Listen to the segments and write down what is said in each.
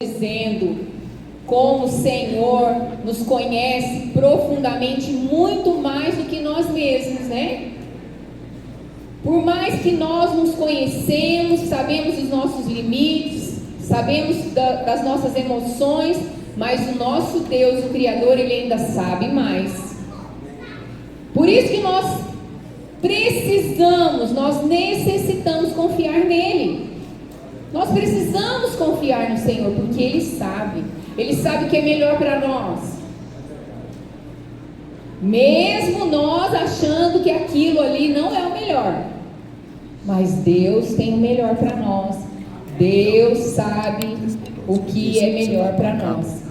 dizendo como o Senhor nos conhece profundamente, muito mais do que nós mesmos, né? Por mais que nós nos conhecemos, sabemos os nossos limites, sabemos das nossas emoções, mas o nosso Deus, o Criador, Ele ainda sabe mais. Por isso que nós necessitamos confiar nele. Nós precisamos confiar no Senhor, porque Ele sabe o que é melhor para nós. Mesmo nós achando que aquilo ali não é o melhor, mas Deus tem o melhor para nós. Deus sabe o que é melhor para nós.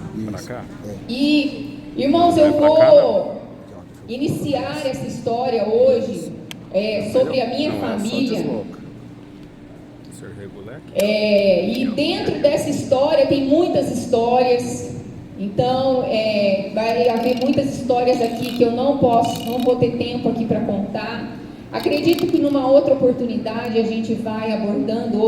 E, irmãos, eu vou iniciar essa história hoje sobre a minha família. E dentro dessa história tem muitas histórias. Então vai haver muitas histórias aqui que eu não vou ter tempo aqui para contar. Acredito que numa outra oportunidade a gente vai abordando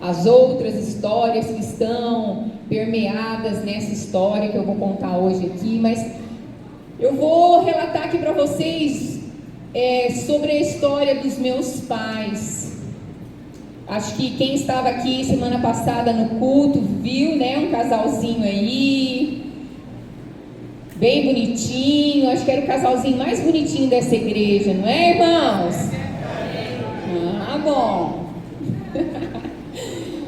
as outras histórias que estão permeadas nessa história que eu vou contar hoje aqui, mas eu vou relatar aqui para vocês sobre a história dos meus pais. Acho que quem estava aqui semana passada no culto viu, né, um casalzinho aí, bem bonitinho. Acho que era o casalzinho mais bonitinho dessa igreja, não é, irmãos? Ah, bom.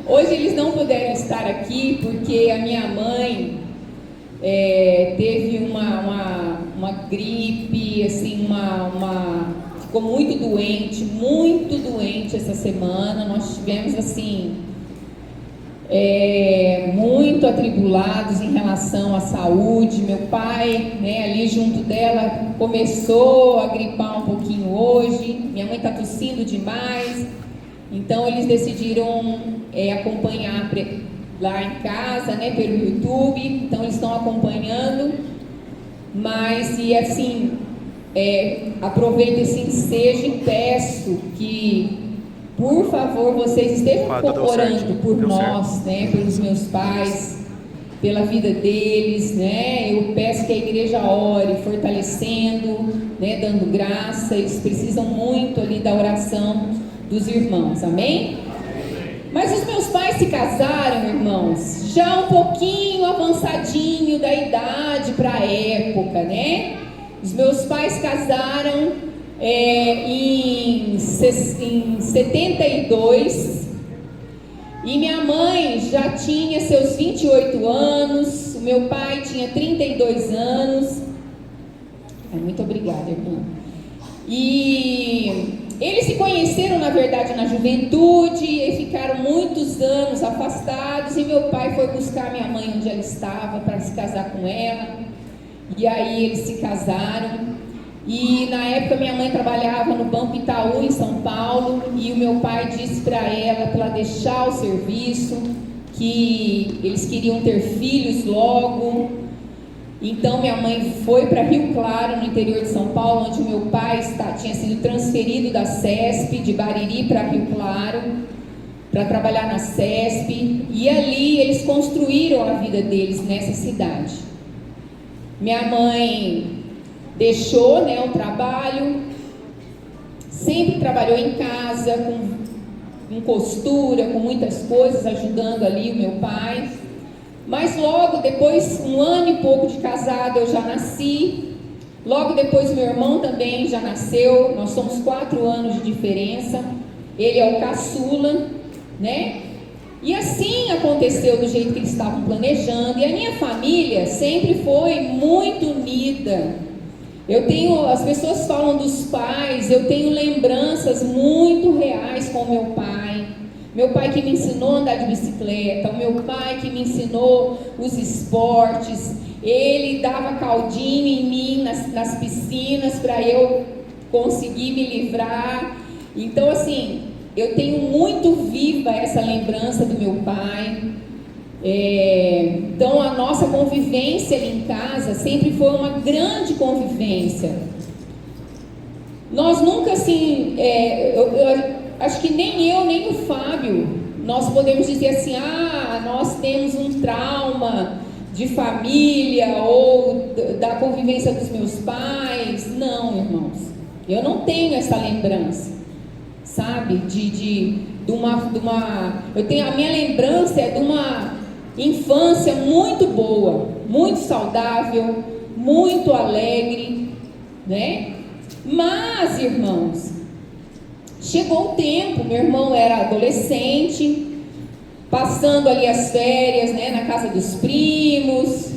Hoje eles não puderam estar aqui porque a minha mãe teve uma gripe, assim, ficou muito doente essa semana. Nós tivemos assim muito atribulados em relação à saúde. Meu pai, né, ali junto dela, começou a gripar um pouquinho hoje. Minha mãe está tossindo demais, então eles decidiram acompanhar lá em casa, né, pelo YouTube. Então eles estão acompanhando, mas e assim, aproveito esse ensejo e peço que, por favor, vocês estejam orando por nós, né, pelos meus pais, pela vida deles, né. Eu peço que a igreja ore, fortalecendo, né, dando graça. Eles precisam muito ali da oração dos irmãos, amém? Mas os meus pais se casaram, irmãos, já um pouquinho avançadinho da idade para a época, né? Os meus pais casaram em 72 e minha mãe já tinha seus 28 anos, o meu pai tinha 32 anos. Muito obrigada, irmã. E eles se conheceram, na verdade, na juventude e ficaram muitos anos afastados. E meu pai foi buscar minha mãe onde ela estava para se casar com ela. E aí eles se casaram. E na época minha mãe trabalhava no Banco Itaú em São Paulo. E o meu pai disse para ela deixar o serviço, que eles queriam ter filhos logo. Então minha mãe foi para Rio Claro, no interior de São Paulo, onde o meu pai tinha sido transferido da CESP, de Bariri para Rio Claro, para trabalhar na CESP. E ali eles construíram a vida deles nessa cidade. Minha mãe deixou, né, o trabalho, sempre trabalhou em casa, com costura, com muitas coisas, ajudando ali o meu pai. Mas logo depois, 1 ano e pouco de casado, eu já nasci. Logo depois, meu irmão também já nasceu. Nós somos 4 anos de diferença. Ele é o caçula, né? E assim aconteceu do jeito que eles estavam planejando. E a minha família sempre foi muito unida. As pessoas falam dos pais, eu tenho lembranças muito reais com meu pai. Meu pai que me ensinou a andar de bicicleta, o meu pai que me ensinou os esportes. Ele dava caldinho em mim nas piscinas para eu conseguir me livrar. Então, assim, eu tenho muito viva essa lembrança do meu pai. Então, a nossa convivência ali em casa sempre foi uma grande convivência. Nós nunca, assim, eu acho que nem eu, nem o Fábio, nós podemos dizer assim, nós temos um trauma de família ou da convivência dos meus pais. Não, irmãos, eu não tenho essa lembrança, sabe, eu tenho, a minha lembrança é de uma infância muito boa, muito saudável, muito alegre, né? Mas, irmãos, chegou o tempo, meu irmão era adolescente, passando ali as férias, né, na casa dos primos,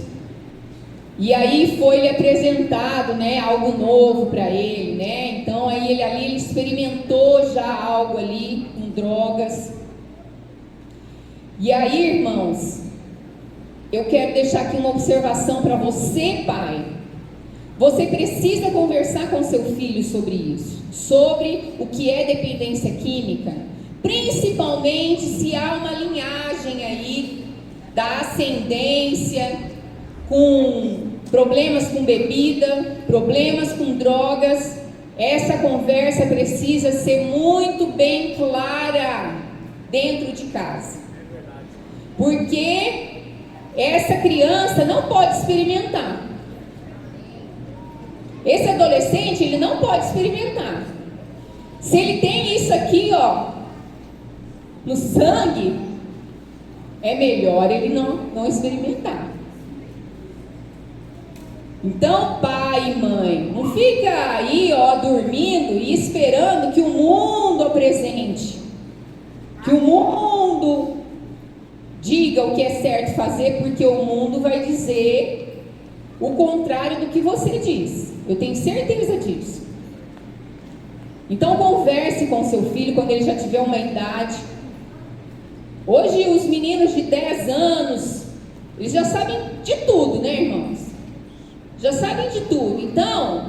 e aí foi-lhe apresentado, né, algo novo para ele, né? Então aí ele experimentou já algo ali com drogas. E aí, irmãos, eu quero deixar aqui uma observação para você, pai. Você precisa conversar com seu filho sobre isso, sobre o que é dependência química, principalmente se há uma linhagem aí da ascendência com problemas com bebida, problemas com drogas. Essa conversa precisa ser muito bem clara dentro de casa, porque essa criança não pode experimentar. Esse adolescente, ele não pode experimentar. Se ele tem isso aqui, no sangue, é melhor ele não experimentar. Então, pai e mãe, não fica aí, dormindo e esperando que o mundo apresente, que o mundo diga o que é certo fazer, porque o mundo vai dizer o contrário do que você diz. Eu tenho certeza disso. Então converse com seu filho quando ele já tiver uma idade. Hoje os meninos de 10 anos, eles já sabem de tudo, né, irmãos? Já sabem de tudo. Então,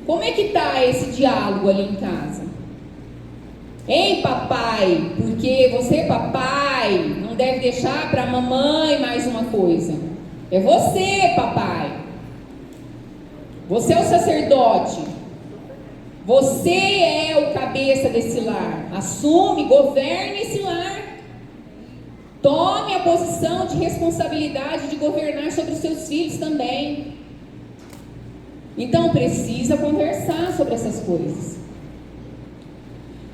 como é que está esse diálogo ali em casa? Hein, papai? Porque você, papai, não deve deixar para a mamãe mais uma coisa. É você, papai. Você é o sacerdote. Você é o cabeça desse lar. Assume, governe esse lar. Tome a posição de responsabilidade de governar sobre os seus filhos também. Então precisa conversar sobre essas coisas.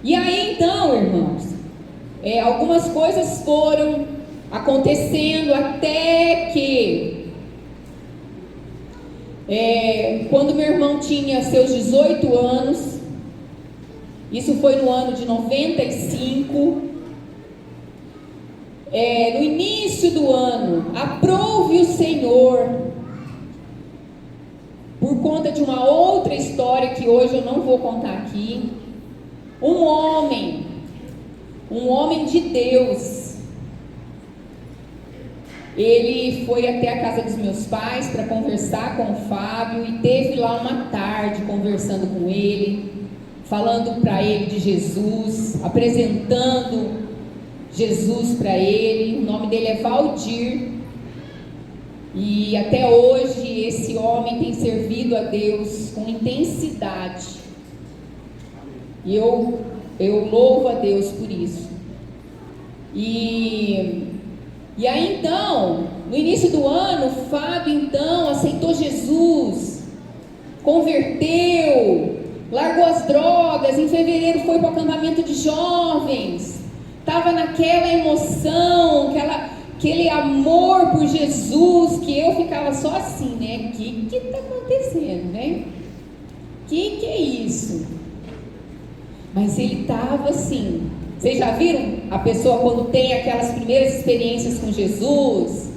E aí então, irmãos, algumas coisas foram acontecendo até que quando meu irmão tinha seus 18 anos, isso foi no ano de 95, no início do ano, aprove o Senhor, por conta de uma outra história que hoje eu não vou contar aqui, um homem de Deus, ele foi até a casa dos meus pais para conversar com o Fábio e teve lá uma tarde conversando com ele, falando para ele de Jesus, apresentando Jesus para ele. O nome dele é Valdir, e até hoje esse homem tem servido a Deus com intensidade, e eu louvo a Deus por isso. E aí então, no início do ano, o Fábio então aceitou Jesus, converteu, largou as drogas. Em fevereiro foi para o acampamento de jovens, estava naquela emoção, aquele amor por Jesus, que eu ficava só assim, né? O que está acontecendo, né? Que é isso? Mas ele estava assim. Vocês já viram a pessoa quando tem aquelas primeiras experiências com Jesus,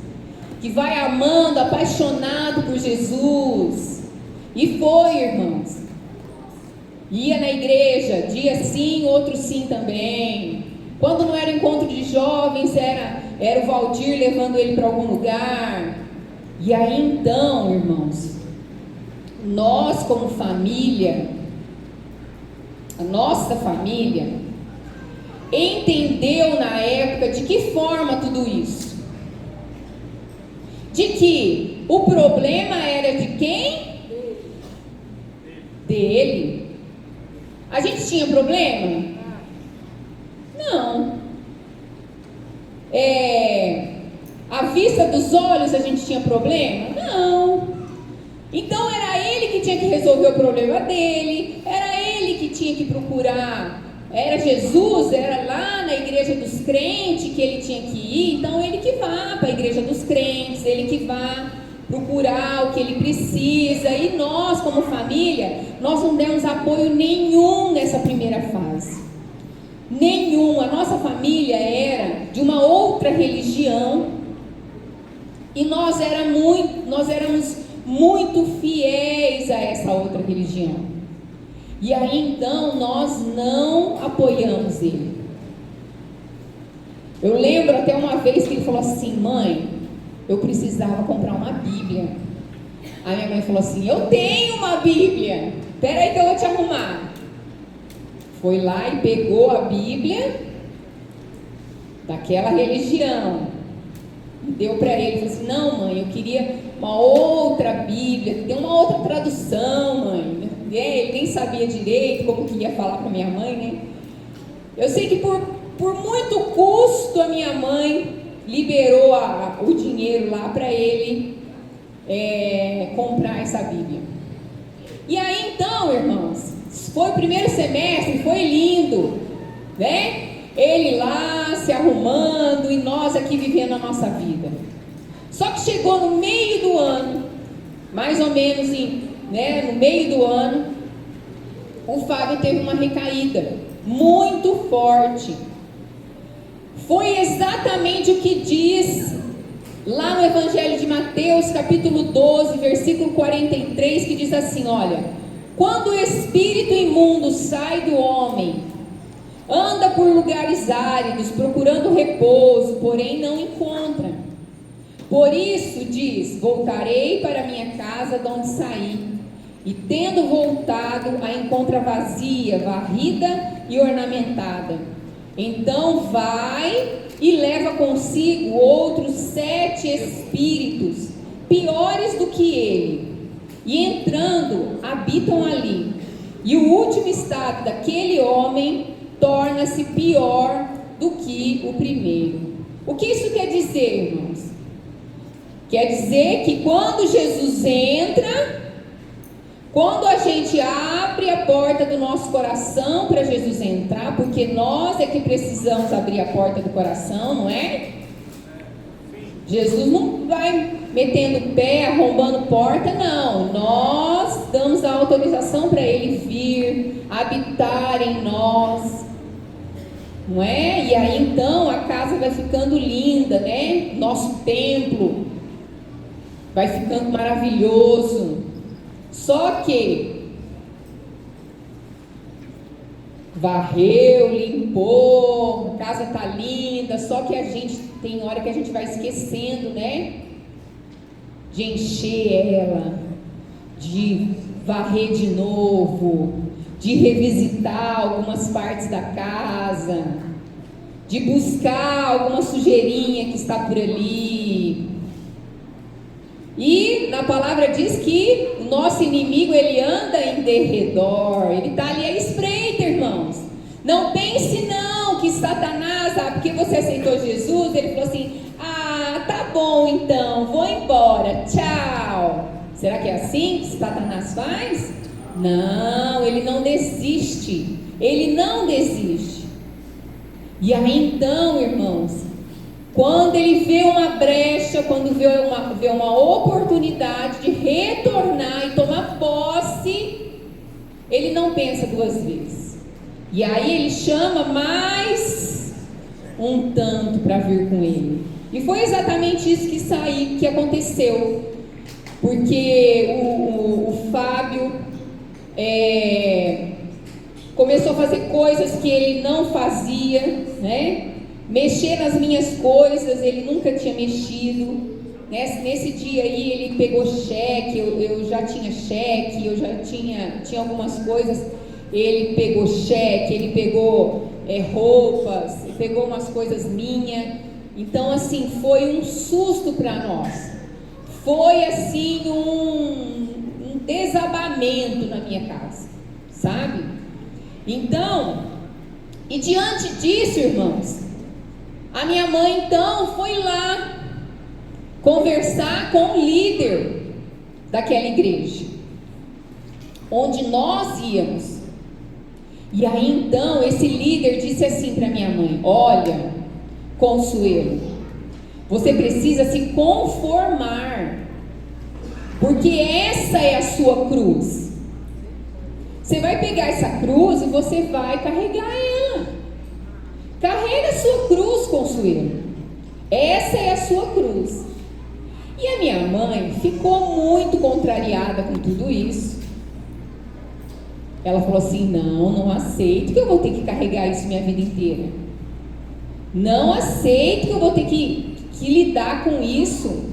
que vai amando, apaixonado por Jesus? E foi, irmãos. Ia na igreja, dia sim, outro sim também. Quando não era encontro de jovens, era o Valdir levando ele para algum lugar. E aí então, irmãos, nós como família, a nossa família, entendeu na época de que forma tudo isso? De que o problema era de quem? Dele. A gente tinha problema? Não. À vista dos olhos a gente tinha problema? Não. Então era ele que tinha que resolver o problema dele, era ele que tinha que procurar, era Jesus, era lá na igreja dos crentes que ele tinha que ir, então ele que vá para a igreja dos crentes, ele que vá procurar o que ele precisa. E nós, como família, nós não demos apoio nenhum nessa primeira fase. Nenhum. A nossa família era de uma outra religião e nós éramos muito fiéis a essa outra religião. E aí então nós não apoiamos ele. Eu lembro até uma vez que ele falou assim: mãe, eu precisava comprar uma Bíblia. A minha mãe falou assim: eu tenho uma Bíblia, espera aí que eu vou te arrumar. Foi lá e pegou a Bíblia daquela religião, deu para ele, falou assim: não, mãe, eu queria uma outra Bíblia, tem uma outra tradução, mãe. Ele nem sabia direito como que ia falar para minha mãe, né? Eu sei que por muito custo a minha mãe liberou o dinheiro lá para ele comprar essa Bíblia. E aí então, irmãos, foi o primeiro semestre, foi lindo, né? Ele lá se arrumando e nós aqui vivendo a nossa vida. Só que chegou no meio do ano, mais ou menos no meio do ano, o Fábio teve uma recaída muito forte. Foi exatamente o que diz lá no Evangelho de Mateus, capítulo 12, versículo 43, que diz assim: olha, quando o espírito imundo sai do homem, anda por lugares áridos, procurando repouso, porém não encontra. Por isso diz: voltarei para minha casa de onde saí. E tendo voltado, a encontra vazia, varrida e ornamentada. Então vai e leva consigo outros 7 espíritos, piores do que ele. E entrando, habitam ali. E o último estado daquele homem torna-se pior do que o primeiro. O que isso quer dizer, irmãos? Quer dizer que quando Jesus entra, quando a gente abre a porta do nosso coração para Jesus entrar, porque nós é que precisamos abrir a porta do coração, não é? Jesus não vai metendo o pé, arrombando porta, não. Nós damos a autorização para ele vir, habitar em nós, não é? E aí então a casa vai ficando linda, né? Nosso templo vai ficando maravilhoso. Só que varreu, limpou, a casa tá linda, só que a gente tem hora que a gente vai esquecendo, né? De encher ela, de varrer de novo, de revisitar algumas partes da casa, de buscar alguma sujeirinha que está por ali. E na palavra diz que o nosso inimigo, ele anda em derredor, ele está ali à espreita, irmãos. Não pense não que Satanás, porque você aceitou Jesus, ele falou assim: ah, tá bom então, vou embora, tchau. Será que é assim que Satanás faz? Não, ele não desiste, ele não desiste. E aí então, irmãos, quando ele vê uma brecha, quando vê uma oportunidade de retornar e tomar posse, ele não pensa 2 vezes. E aí ele chama mais um tanto para vir com ele. E foi exatamente isso que aconteceu. Porque o Fábio começou a fazer coisas que ele não fazia, né? Mexer nas minhas coisas, ele nunca tinha mexido. Nesse dia aí ele pegou cheque, eu já tinha cheque, eu já tinha algumas coisas. Ele pegou cheque, ele pegou roupas, ele pegou umas coisas minhas. Então assim, foi um susto para nós. Foi assim um desabamento na minha casa, sabe? Então, e diante disso, irmãos, a minha mãe então foi lá conversar com o líder daquela igreja, onde nós íamos. E aí então esse líder disse assim para minha mãe: olha, Consuelo, você precisa se conformar, porque essa é a sua cruz. Você vai pegar essa cruz e você vai carregar ela. Carrega a sua cruz, Consuelo. Essa é a sua cruz. E a minha mãe ficou muito contrariada com tudo isso. Ela falou assim: não aceito que eu vou ter que carregar isso minha vida inteira. Não aceito que eu vou ter que lidar com isso.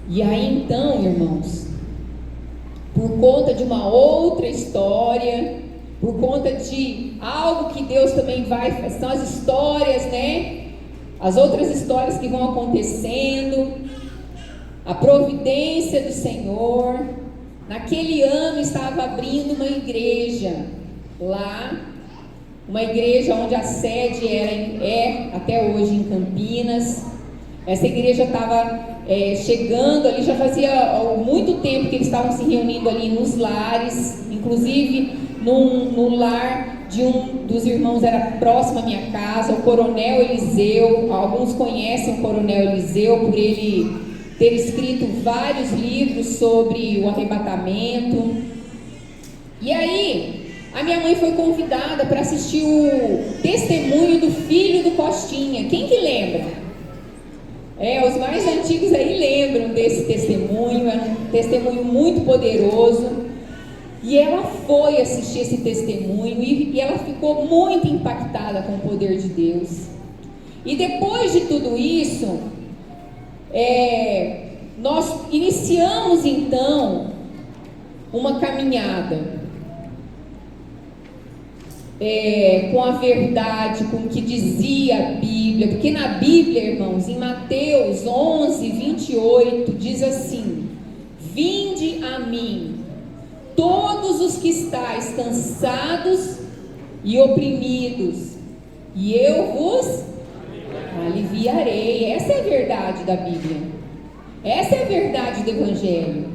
E aí então, irmãos, por conta de uma outra história, por conta de algo que Deus também vai, são as histórias, né? As outras histórias que vão acontecendo, a providência do Senhor. Naquele ano estava abrindo uma igreja lá, uma igreja onde a sede é até hoje em Campinas. Essa igreja estava chegando ali, já fazia muito tempo que eles estavam se reunindo ali nos lares, inclusive no lar de um dos irmãos, era próximo à minha casa, o Coronel Eliseu. Alguns conhecem o Coronel Eliseu por ele ter escrito vários livros sobre o arrebatamento. E aí, a minha mãe foi convidada para assistir o testemunho do filho do Costinha. Quem que lembra? Os mais antigos aí lembram desse testemunho. Era um testemunho muito poderoso. E ela foi assistir esse testemunho e ela ficou muito impactada com o poder de Deus. E depois de tudo isso, nós iniciamos então uma caminhada com a verdade, com o que dizia a Bíblia, porque na Bíblia, irmãos, em Mateus 11:28 diz assim: vinde a mim todos os que estáis cansados e oprimidos, e eu vos aliviarei. Essa é a verdade da Bíblia. Essa é a verdade do Evangelho.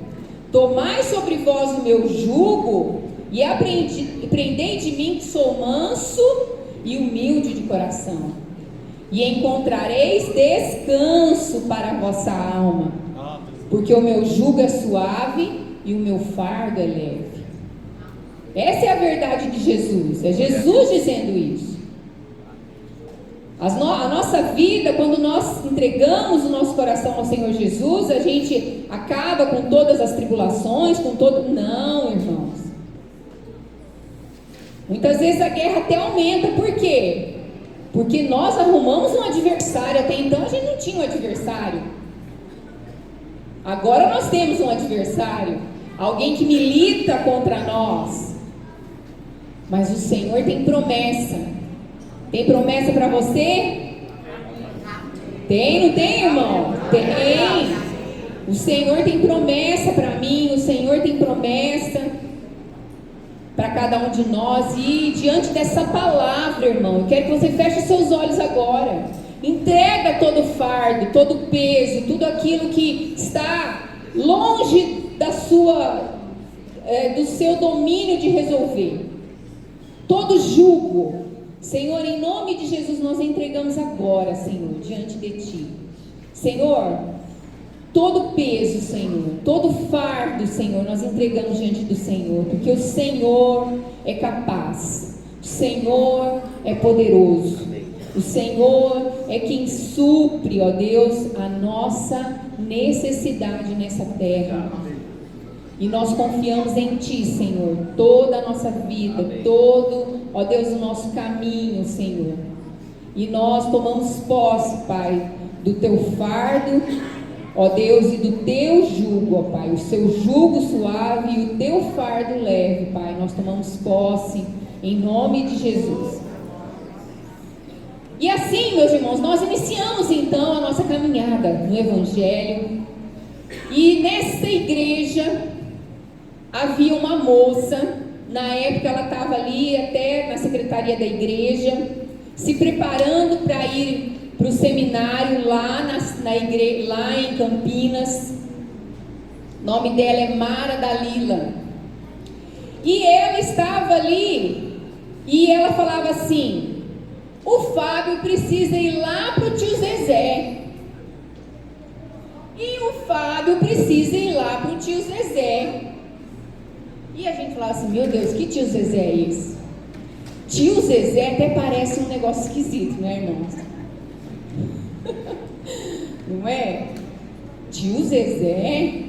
Tomai sobre vós o meu jugo e aprendei de mim, que sou manso e humilde de coração, e encontrareis descanso para a vossa alma, porque o meu jugo é suave e o meu fardo é leve. Essa é a verdade de Jesus. É Jesus dizendo isso. A nossa vida, quando nós entregamos o nosso coração ao Senhor Jesus, a gente acaba com todas as tribulações, Não, irmãos. Muitas vezes a guerra até aumenta. Por quê? Porque nós arrumamos um adversário. Até então a gente não tinha um adversário. Agora nós temos um adversário. Alguém que milita contra nós. Mas o Senhor tem promessa. Tem promessa para você? Tem, não tem, irmão? Tem. O Senhor tem promessa para mim. O Senhor tem promessa para cada um de nós. E diante dessa palavra, irmão, eu quero que você feche seus olhos agora. Entrega todo o fardo, todo o peso, tudo aquilo que está longe do seu domínio de resolver. Todo jugo, Senhor, em nome de Jesus, nós entregamos agora, Senhor, diante de Ti. Senhor, todo peso, Senhor, todo fardo, Senhor, nós entregamos diante do Senhor, porque o Senhor é capaz, o Senhor é poderoso, o Senhor é quem supre, ó Deus, a nossa necessidade nessa terra. E nós confiamos em Ti, Senhor, toda a nossa vida, todo, ó Deus, o nosso caminho, Senhor. E nós tomamos posse, Pai, do Teu fardo, ó Deus, e do Teu jugo, ó Pai, o Seu jugo suave e o Teu fardo leve, Pai. Nós tomamos posse em nome de Jesus. E assim, meus irmãos, nós iniciamos então a nossa caminhada no Evangelho. E nessa igreja havia uma moça, na época ela estava ali até na secretaria da igreja, se preparando para ir para o seminário lá na igreja, lá em Campinas. O nome dela é Mara Dalila. E ela estava ali e ela falava assim: o Fábio precisa ir lá para o tio Zezé. E o Fábio precisa ir lá para o tio Zezé. E a gente falava assim: meu Deus, que tio Zezé é esse? Tio Zezé até parece um negócio esquisito, né, irmãos? Não é? Tio Zezé?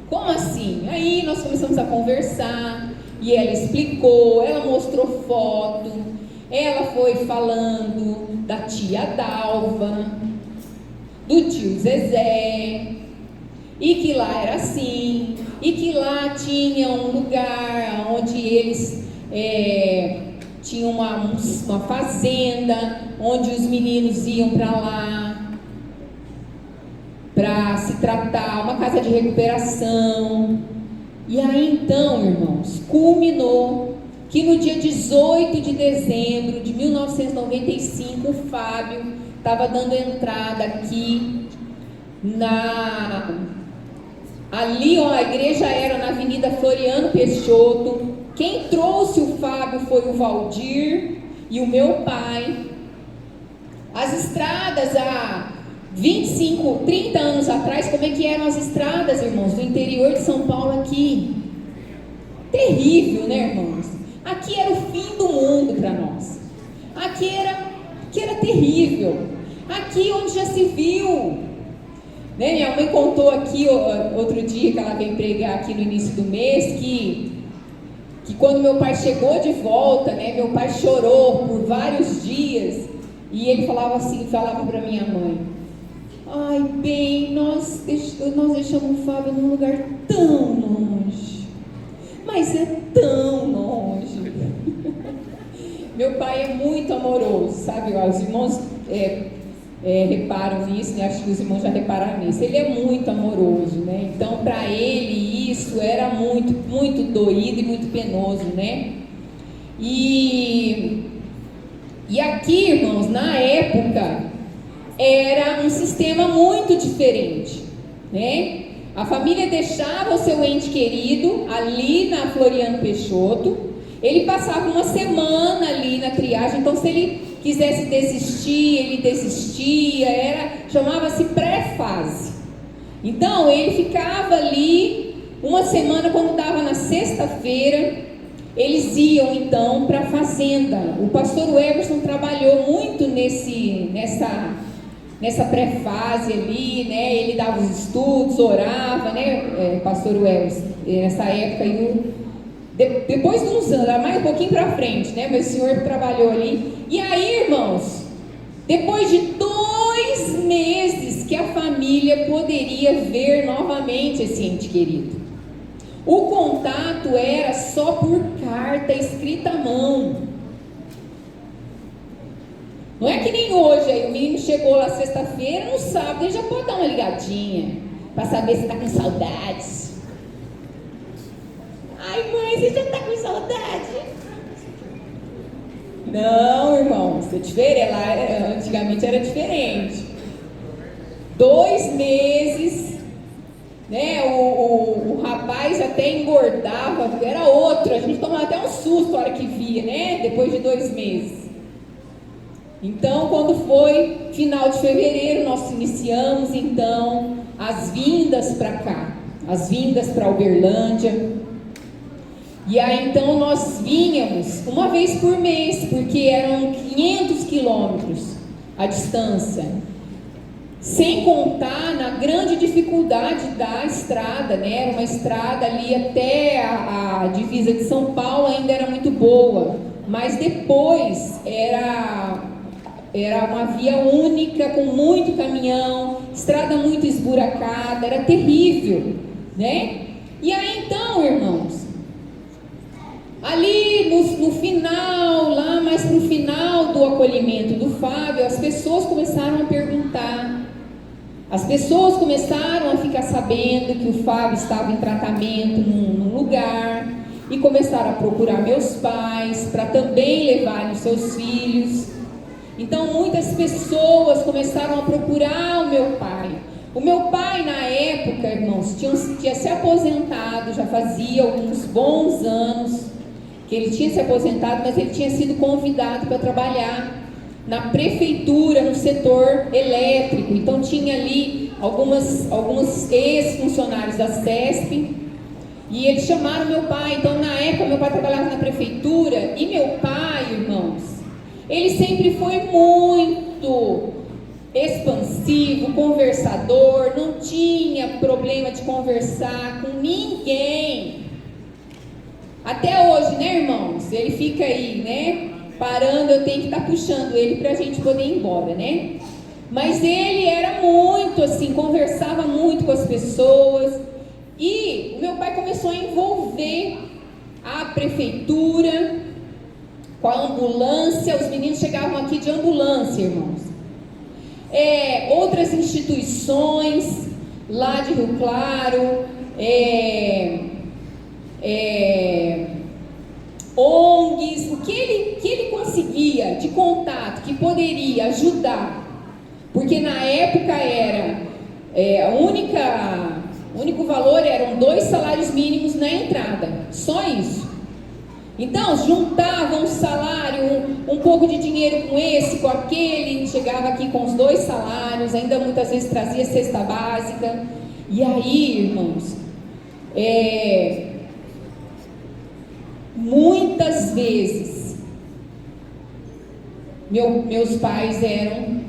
Como assim? Aí nós começamos a conversar e ela explicou, ela mostrou foto, ela foi falando da tia Dalva, do tio Zezé, e que lá era assim, e que lá tinha um lugar onde eles tinham uma fazenda, onde os meninos iam para lá para se tratar, uma casa de recuperação. E aí então, irmãos, culminou que no dia 18 de dezembro de 1995, o Fábio estava dando entrada aqui ali, ó, a igreja era na Avenida Floriano Peixoto. Quem trouxe o Fábio foi o Valdir e o meu pai. As estradas há 25, 30 anos atrás, como é que eram as estradas, irmãos, do interior de São Paulo aqui? Terrível, né, irmãos? Aqui era o fim do mundo para nós. Aqui era terrível. Aqui onde já se viu, né? Minha mãe contou aqui outro dia que ela veio pregar aqui no início do mês que quando meu pai chegou de volta, né? Meu pai chorou por vários dias e ele falava para minha mãe: ai, bem, nós deixamos o Fábio num lugar tão longe, mas é tão longe. Meu pai é muito amoroso, sabe? Os irmãos reparam nisso, né? Acho que os irmãos já repararam nisso. Ele é muito amoroso, né? Então, para ele, isso era muito, muito doído e muito penoso, né? E aqui, irmãos, na época, era um sistema muito diferente, né? A família deixava o seu ente querido ali na Floriano Peixoto. Ele passava uma semana ali na triagem, então se ele quisesse desistir, ele desistia, chamava-se pré-fase. Então ele ficava ali uma semana, quando dava na sexta-feira, eles iam então para a fazenda. O pastor Everson trabalhou muito nessa pré-fase ali, né? Ele dava os estudos, orava, né, pastor Everson, nessa época, depois de uns anos, mais um pouquinho para frente, né? Mas o senhor trabalhou ali. E aí, irmãos, depois de 2 meses que a família poderia ver novamente esse ente querido, o contato era só por carta escrita à mão. Não é que nem hoje, aí o menino chegou lá sexta-feira, no sábado ele já pode dar uma ligadinha para saber se está com saudades. Ai, mãe, você já está com saudade? Não, irmãos, é diferente. Antigamente era diferente. 2 meses, né? O rapaz até engordava, era outro. A gente tomava até um susto na hora que via, né? Depois de 2 meses. Então, quando foi final de fevereiro, nós iniciamos então as vindas para cá, as vindas para Uberlândia. E aí então nós vinhamos uma vez por mês, porque eram 500 quilômetros a distância, sem contar na grande dificuldade da estrada, né? Era uma estrada ali até a divisa de São Paulo, ainda era muito boa, mas depois era uma via única, com muito caminhão, estrada muito esburacada, era terrível, né? E aí então, irmãos, ali no final, lá mais para o final do acolhimento do Fábio, as pessoas começaram a perguntar, as pessoas começaram a ficar sabendo que o Fábio estava em tratamento num lugar, e começaram a procurar meus pais para também levarem os seus filhos. Então muitas pessoas começaram a procurar o meu pai. O meu pai, na época, irmãos, tinha se aposentado, já fazia alguns bons anos que ele tinha se aposentado, mas ele tinha sido convidado para trabalhar na prefeitura, no setor elétrico. Então tinha ali alguns ex-funcionários da CESP, e eles chamaram meu pai. Então na época meu pai trabalhava na prefeitura, e meu pai, irmãos, ele sempre foi muito expansivo, conversador, não tinha problema de conversar com ninguém. Até hoje, né, irmãos? Ele fica aí, né, parando, eu tenho que estar puxando ele para a gente poder ir embora, né? Mas ele era muito assim, conversava muito com as pessoas. E o meu pai começou a envolver a prefeitura com a ambulância. Os meninos chegavam aqui de ambulância, irmãos. Outras instituições lá de Rio Claro, ONGs, o que ele conseguia de contato que poderia ajudar, porque na época era o único valor eram 2 salários mínimos na entrada, só isso. Então juntavam um salário, um pouco de dinheiro com esse, com aquele, chegava aqui com os 2 salários, ainda muitas vezes trazia cesta básica. E aí, irmãos, muitas vezes meus pais eram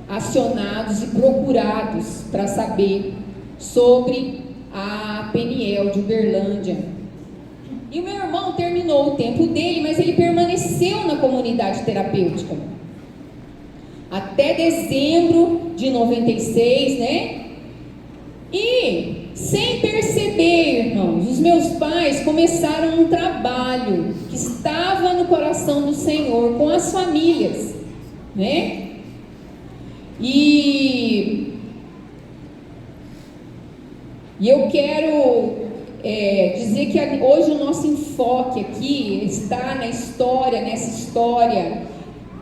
acionados e procurados para saber sobre a Peniel de Uberlândia. E o meu irmão terminou o tempo dele, mas ele permaneceu na comunidade terapêutica até dezembro de 96, né? E sem perceber, irmãos, os meus pais começaram um trabalho que estava no coração do Senhor com as famílias, né? E eu quero dizer que hoje o nosso enfoque aqui está nessa história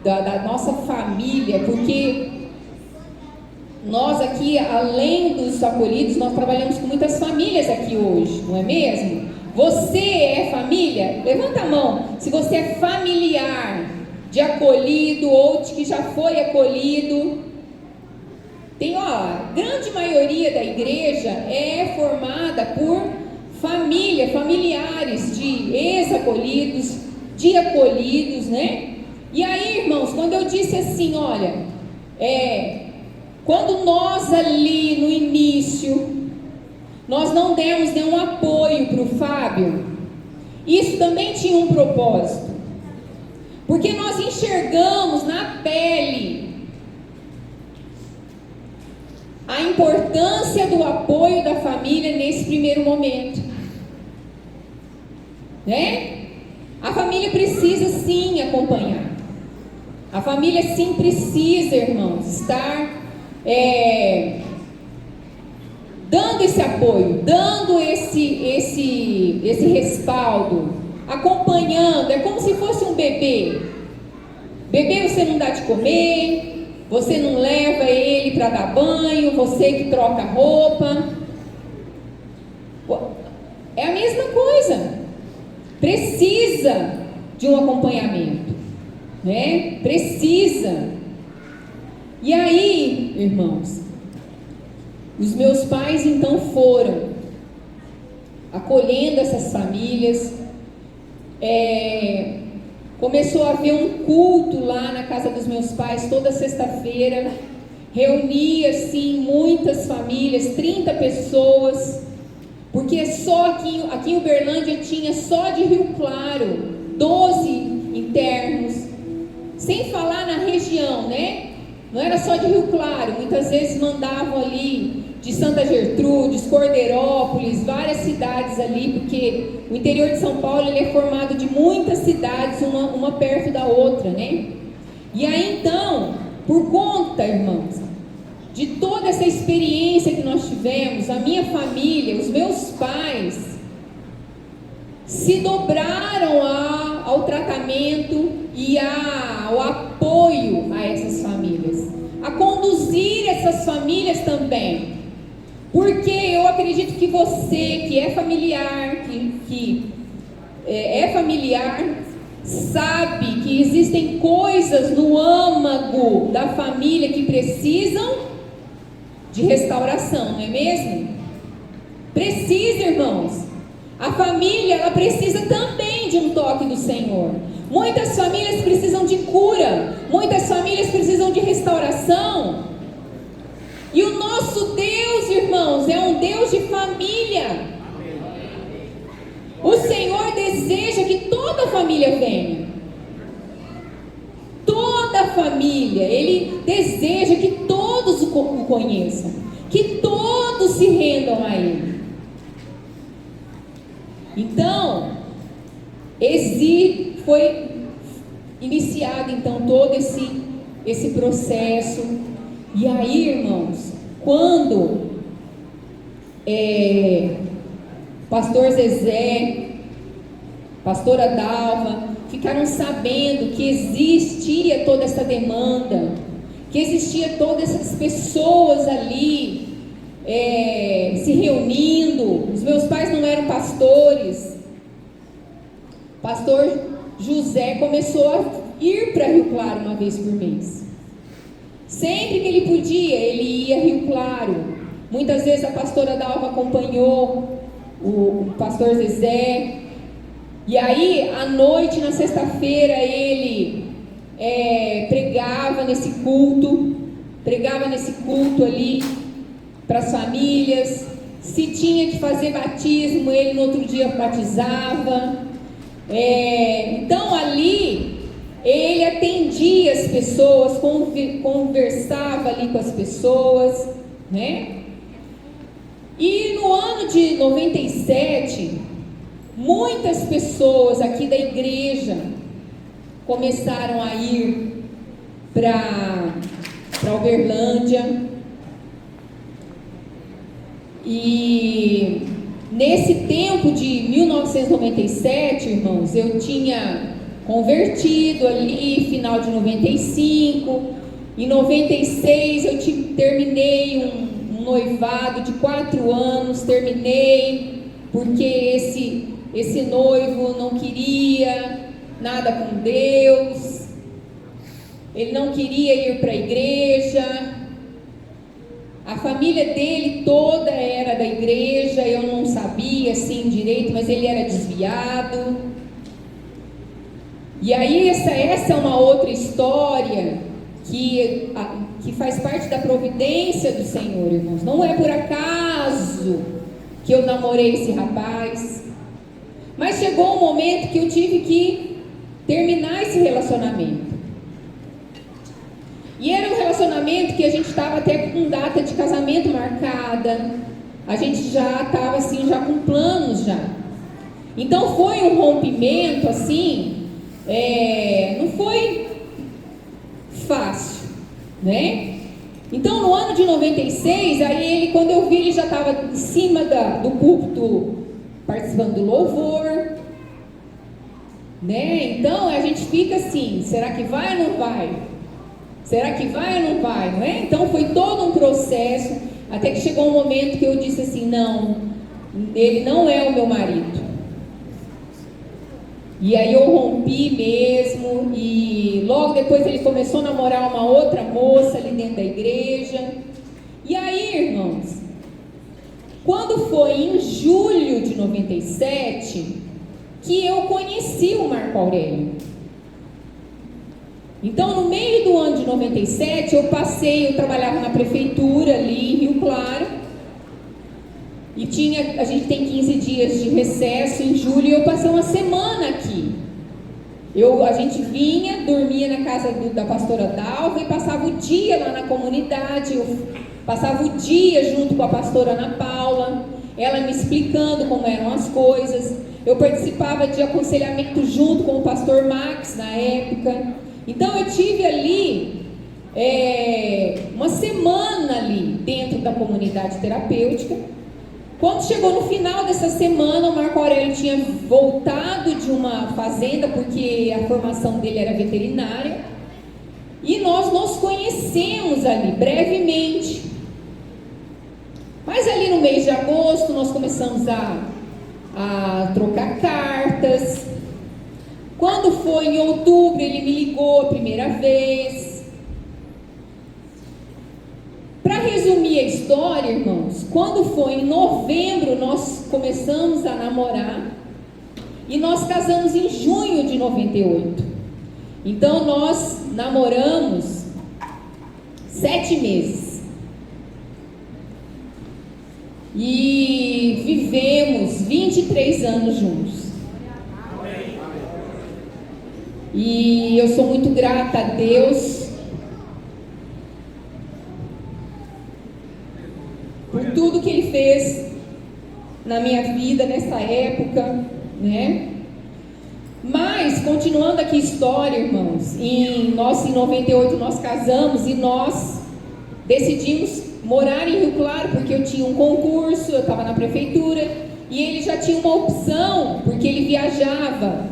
da nossa família, porque nós aqui, além dos acolhidos, nós trabalhamos com muitas famílias aqui hoje, não é mesmo? Você é família? Levanta a mão se você é familiar de acolhido ou de que já foi acolhido. Tem, a grande maioria da igreja é formada por familiares de ex-acolhidos, de acolhidos, né? E aí, irmãos, quando eu disse assim, olha, quando nós ali no início, nós não demos nenhum apoio para o Fábio, isso também tinha um propósito, porque nós enxergamos na pele a importância do apoio da família nesse primeiro momento, né? A família precisa sim acompanhar, a família sim precisa, irmãos, estar dando esse apoio, dando esse respaldo, acompanhando. É como se fosse um bebê. Bebê você não dá de comer, você não leva ele para dar banho, você que troca roupa. É a mesma coisa. Precisa de um acompanhamento, né? Precisa. E aí, irmãos, os meus pais então foram acolhendo essas famílias. Começou a haver um culto lá na casa dos meus pais toda sexta-feira. Reunia assim muitas famílias, 30 pessoas, porque só aqui em Uberlândia tinha só de Rio Claro 12 internos, sem falar na região, né? Não era só de Rio Claro, muitas vezes mandavam ali de Santa Gertrudes, Cordeirópolis, várias cidades ali, porque o interior de São Paulo ele é formado de muitas cidades, uma perto da outra, né? E aí então, por conta, irmãos, de toda essa experiência que nós tivemos, a minha família, os meus pais, se dobraram ao tratamento e o apoio a essas famílias, a conduzir essas famílias também, porque eu acredito que você que é familiar, é familiar, sabe que existem coisas no âmago da família que precisam de restauração, não é mesmo? Precisa, irmãos. A família, ela precisa também de um toque do Senhor. Muitas famílias precisam de cura, muitas famílias precisam de restauração. E o nosso Deus, irmãos, é um Deus de família. O Senhor deseja que toda a família venha. Toda a família. Ele deseja que todos o conheçam, que todos se rendam a Ele. Então, foi iniciado então todo esse processo. E aí, irmãos, quando pastor Zezé, pastora Dalva ficaram sabendo que existia toda essa demanda, que existia todas essas pessoas ali se reunindo. Os meus pais não eram pastores. Pastor José começou a ir para Rio Claro uma vez por mês. Sempre que ele podia, ele ia a Rio Claro. Muitas vezes a pastora Dalva acompanhou o pastor Zezé. E aí, à noite, na sexta-feira, ele pregava nesse culto ali para as famílias. Se tinha que fazer batismo, ele no outro dia batizava. Então ali ele atendia as pessoas, conversava ali com as pessoas, né? E no ano de 97, muitas pessoas aqui da igreja começaram a ir para Uberlândia. E nesse tempo de 1997, irmãos, eu tinha convertido ali, final de 95. Em 96 eu terminei um noivado de 4 anos, terminei porque esse noivo não queria nada com Deus, ele não queria ir para a igreja. A família dele toda era da igreja, eu não sabia assim direito, mas ele era desviado. E aí essa é uma outra história que faz parte da providência do Senhor, irmãos. Não é por acaso que eu namorei esse rapaz, mas chegou um momento que eu tive que terminar esse relacionamento. E era um relacionamento que a gente estava até com data de casamento marcada. A gente já estava assim, já com planos já. Então foi um rompimento assim, não foi fácil, né? Então no ano de 96, aí ele, quando eu vi, ele já estava em cima do púlpito, participando do louvor, né? Então a gente fica assim, será que vai ou não vai? Será que vai ou não vai, não é? Então foi todo um processo, até que chegou um momento que eu disse assim, não, ele não é o meu marido. E aí eu rompi mesmo, e logo depois ele começou a namorar uma outra moça ali dentro da igreja. E aí, irmãos, quando foi em julho de 97, que eu conheci o Marco Aurélio. Então, no meio do ano de 97, eu trabalhava na prefeitura ali em Rio Claro, e a gente tem 15 dias de recesso em julho, e eu passei uma semana aqui. A gente vinha, dormia na casa da pastora Dalva e passava o dia lá na comunidade. Eu passava o dia junto com a pastora Ana Paula, ela me explicando como eram as coisas. Eu participava de aconselhamento junto com o pastor Max na época. Então eu tive ali uma semana ali dentro da comunidade terapêutica, Quando chegou no final dessa semana, o Marco Aurélio tinha voltado de uma fazenda, porque a formação dele era veterinária, e nós nos conhecemos ali, brevemente. Mas ali no mês de agosto, nós começamos a trocar cartas. Quando foi em outubro, ele me ligou a primeira vez. Para resumir a história, irmãos, quando foi em novembro, nós começamos a namorar e nós casamos em junho de 98. Então, nós namoramos 7 meses e vivemos 23 anos juntos. E eu sou muito grata a Deus por tudo que Ele fez na minha vida nessa época, né? Mas, continuando aqui a história, irmãos, em 98 nós casamos e nós decidimos morar em Rio Claro, porque eu tinha um concurso, eu estava na prefeitura, e ele já tinha uma opção, porque ele viajava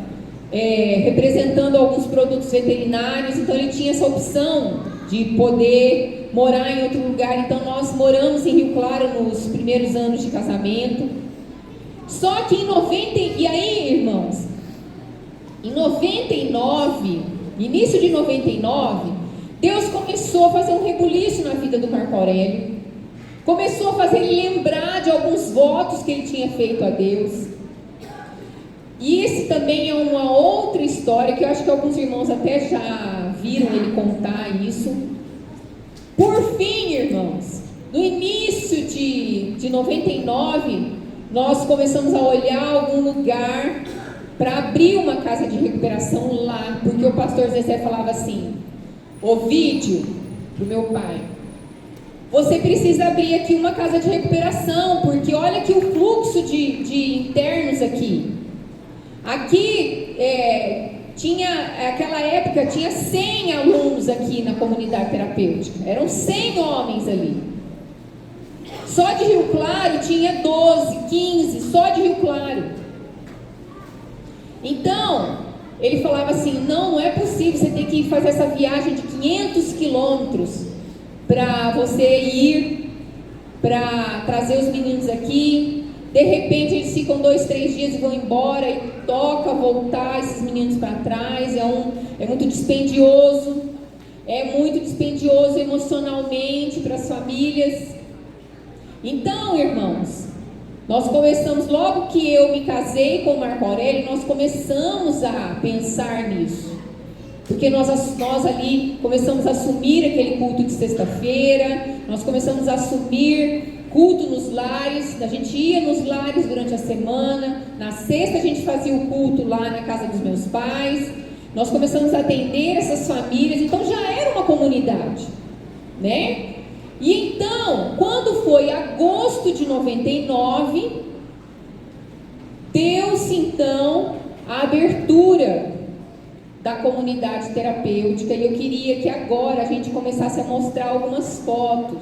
representando alguns produtos veterinários, então ele tinha essa opção de poder morar em outro lugar. Então nós moramos em Rio Claro nos primeiros anos de casamento. Só que e aí, irmãos, em 99, início de 99, Deus começou a fazer um rebuliço na vida do Marco Aurélio. Começou a fazer ele lembrar de alguns votos que ele tinha feito a Deus. E esse também é uma outra história que eu acho que alguns irmãos até já viram ele contar isso. Por fim, irmãos, no início de 99, nós começamos a olhar algum lugar para abrir uma casa de recuperação lá, porque o pastor Zezé falava assim: Ovídio, para o meu pai, você precisa abrir aqui uma casa de recuperação, porque olha aqui o fluxo de internos aqui. Aqui, naquela época, tinha 100 alunos aqui na comunidade terapêutica. Eram 100 homens ali. Só de Rio Claro tinha 12, 15, só de Rio Claro. Então, ele falava assim: não é possível, você tem que fazer essa viagem de 500 quilômetros para você ir, para trazer os meninos aqui. De repente eles ficam 2, 3 dias e vão embora, e toca voltar esses meninos para trás. É muito dispendioso, emocionalmente para as famílias. Então, irmãos, nós começamos, logo que eu me casei com o Marco Aurélio, nós começamos a pensar nisso. Porque nós ali começamos a assumir aquele culto de sexta-feira, nós começamos a assumir culto nos lares, a gente ia nos lares durante a semana, na sexta a gente fazia o culto lá na casa dos meus pais, nós começamos a atender essas famílias, então já era uma comunidade, né? E então, quando foi agosto de 99, deu-se então a abertura da comunidade terapêutica, e eu queria que agora a gente começasse a mostrar algumas fotos.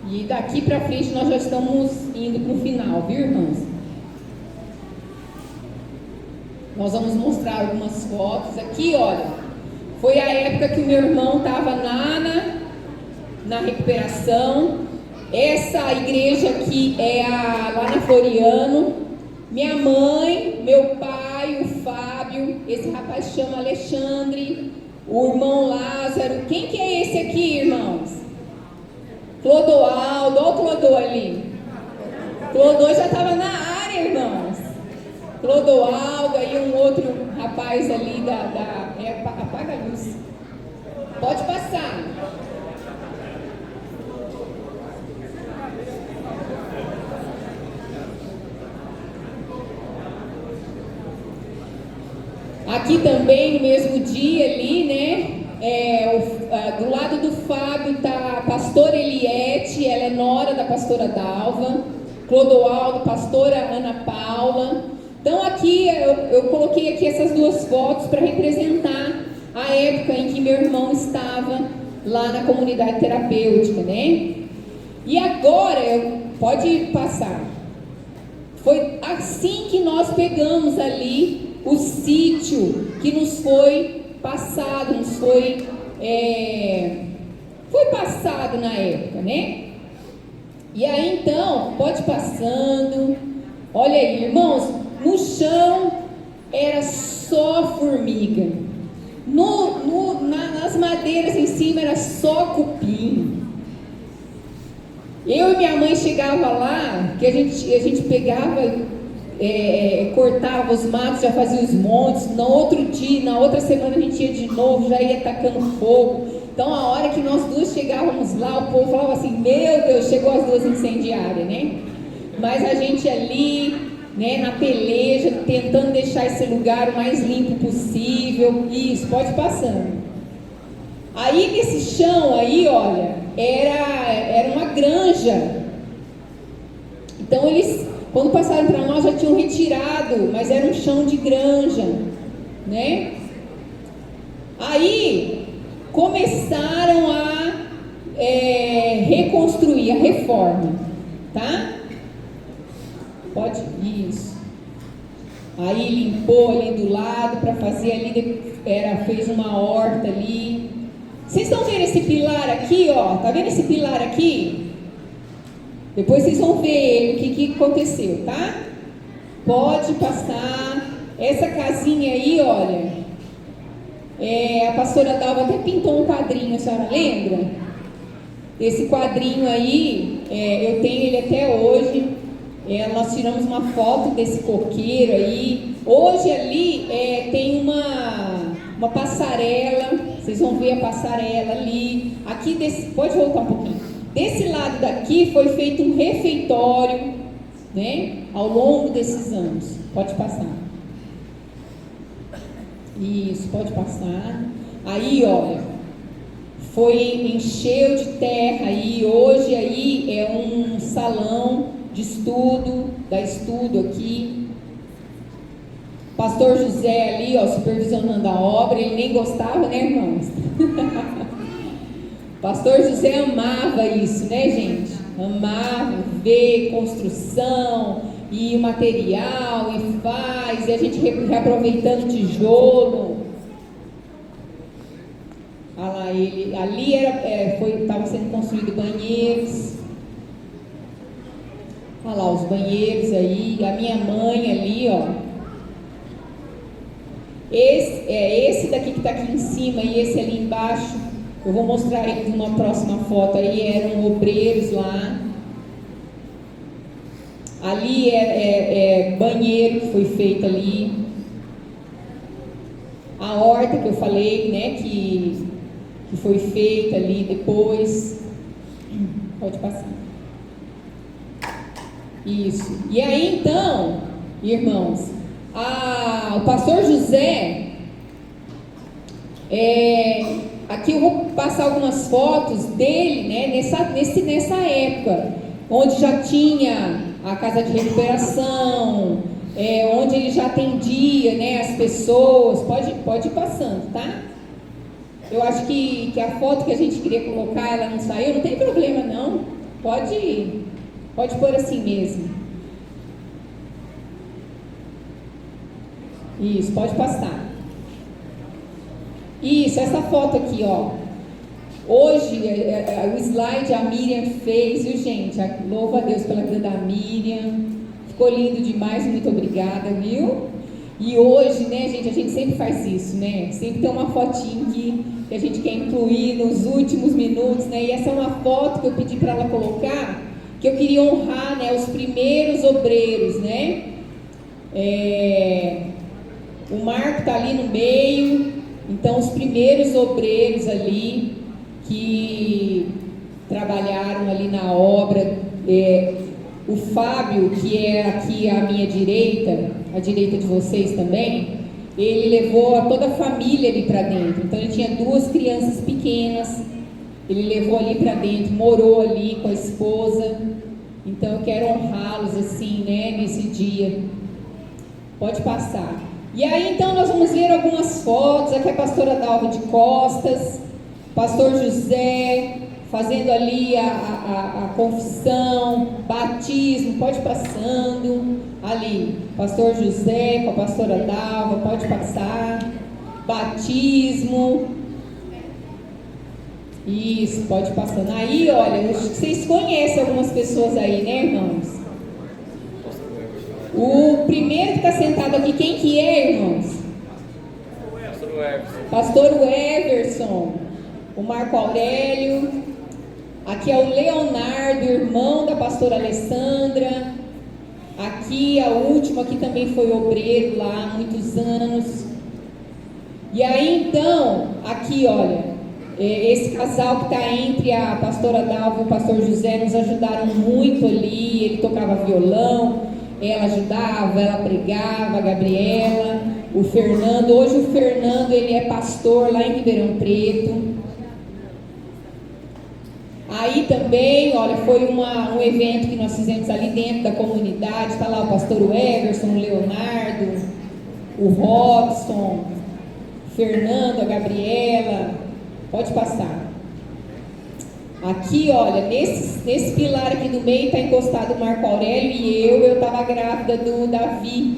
E daqui para frente nós já estamos indo para o final, viu, irmãos? Nós vamos mostrar algumas fotos aqui, olha. Foi a época que o meu irmão estava na recuperação. Essa igreja aqui é lá na Floriano. Minha mãe, meu pai, o Fábio, esse rapaz chama Alexandre, o irmão Lázaro. Quem que é esse aqui, irmãos? Clodoaldo, olha o Clodô ali. Clodô já estava na área, irmãos. Clodoaldo, aí um outro rapaz ali apaga a luz. Pode passar. Aqui também, no mesmo dia ali, né? Do lado do Fábio está a pastora Eliette, ela é nora da pastora Dalva. Clodoaldo, pastora Ana Paula. Então aqui aqui, eu coloquei aqui essas duas fotos para representar a época em que meu irmão estava lá na comunidade terapêutica, né? E agora, pode passar. Foi assim que nós pegamos ali o sítio que nos foi passado, foi passado na época, né? E aí então, pode passando. Olha aí, irmãos, no chão era só formiga. Nas madeiras em cima era só cupim. Eu e minha mãe chegava lá, que a gente pegava, cortava os matos, já fazia os montes. No outro dia, na outra semana a gente ia de novo, já ia tacando fogo. Então a hora que nós duas chegávamos lá, o povo falava assim: meu Deus, chegou as duas incendiárias, né? Mas a gente ali, né, na peleja, tentando deixar esse lugar o mais limpo possível. Isso, pode passando. Aí nesse chão aí, olha, era uma granja. Então eles, quando passaram para nós, já tinham retirado, mas era um chão de granja, né? Aí começaram a reconstruir, a reforma, tá? Pode? Isso. Aí limpou ali do lado para fazer ali, fez uma horta ali. Vocês estão vendo esse pilar aqui, ó? Tá vendo esse pilar aqui? Depois vocês vão ver o que aconteceu, tá? Pode passar. Essa casinha aí, olha, a pastora Dalva até pintou um quadrinho, a senhora lembra? Esse quadrinho aí, eu tenho ele até hoje. Nós tiramos uma foto desse coqueiro aí. Hoje ali tem uma passarela. Vocês vão ver a passarela ali. Aqui pode voltar um pouquinho. Desse lado daqui foi feito um refeitório, né? Ao longo desses anos. Pode passar. Isso, pode passar. Aí, olha, encheu de terra aí. Hoje aí é um salão de estudo, dá estudo aqui. Pastor José ali, ó, supervisionando a obra. Ele nem gostava, né, irmãos? Pastor José amava isso, né, gente? Amava ver construção e o material, e faz, e a gente reaproveitando tijolo. Olha lá, ali estava sendo construído banheiros. Olha lá os banheiros aí, a minha mãe ali, ó. Esse daqui que está aqui em cima e esse ali embaixo, eu vou mostrar ele numa próxima foto aí, eram obreiros lá. Ali banheiro que foi feito ali. A horta que eu falei, né, que foi feita ali depois. Pode passar. Isso. E aí então, irmãos, o pastor José, aqui eu vou passar algumas fotos dele, né, nessa época, onde já tinha a casa de recuperação, onde ele já atendia, né, as pessoas. Pode ir passando, tá? Eu acho que a foto que a gente queria colocar, ela não saiu, não tem problema não, pode pôr assim mesmo. Isso, pode passar. Isso, essa foto aqui, ó. Hoje, o slide a Miriam fez, viu, gente? Louva a Deus pela vida da Miriam. Ficou lindo demais, muito obrigada, viu? E hoje, né, gente, a gente sempre faz isso, né? Sempre tem uma fotinha que a gente quer incluir nos últimos minutos, né? E essa é uma foto que eu pedi para ela colocar, que eu queria honrar, né, os primeiros obreiros, né? O Marco está ali no meio, então os primeiros obreiros ali que trabalharam ali na obra, o Fábio, que é aqui à minha direita, à direita de vocês também, ele levou toda a família ali para dentro. Então ele tinha 2 crianças pequenas, ele levou ali para dentro, morou ali com a esposa. Então eu quero honrá-los assim, né, nesse dia. Pode passar. E aí então nós vamos ver algumas fotos. Aqui é a pastora Dalva de costas, pastor José fazendo ali a confissão, batismo, pode passando. Ali, pastor José com a pastora Dalva, pode passar. Batismo. Isso, pode passando. Aí, olha, vocês conhecem algumas pessoas aí, né, irmãos? O primeiro que está sentado aqui, quem que é, irmãos? Pastor Everson. O Marco Aurélio. Aqui é o Leonardo, irmão da pastora Alessandra. Aqui, a última, aqui também foi obreiro lá há muitos anos. E aí, então, aqui, olha, esse casal que está entre a pastora Dalva e o pastor José nos ajudaram muito ali. Ele tocava violão, ela ajudava, ela pregava, a Gabriela, o Fernando. Hoje o Fernando, ele é pastor lá em Ribeirão Preto. Aí também, olha, foi um evento que nós fizemos ali dentro da comunidade. Está lá o pastor Everson, o Leonardo, o Robson, o Fernando, a Gabriela. Pode passar. Aqui, olha, nesse pilar aqui do meio está encostado o Marco Aurélio e eu estava grávida do Davi.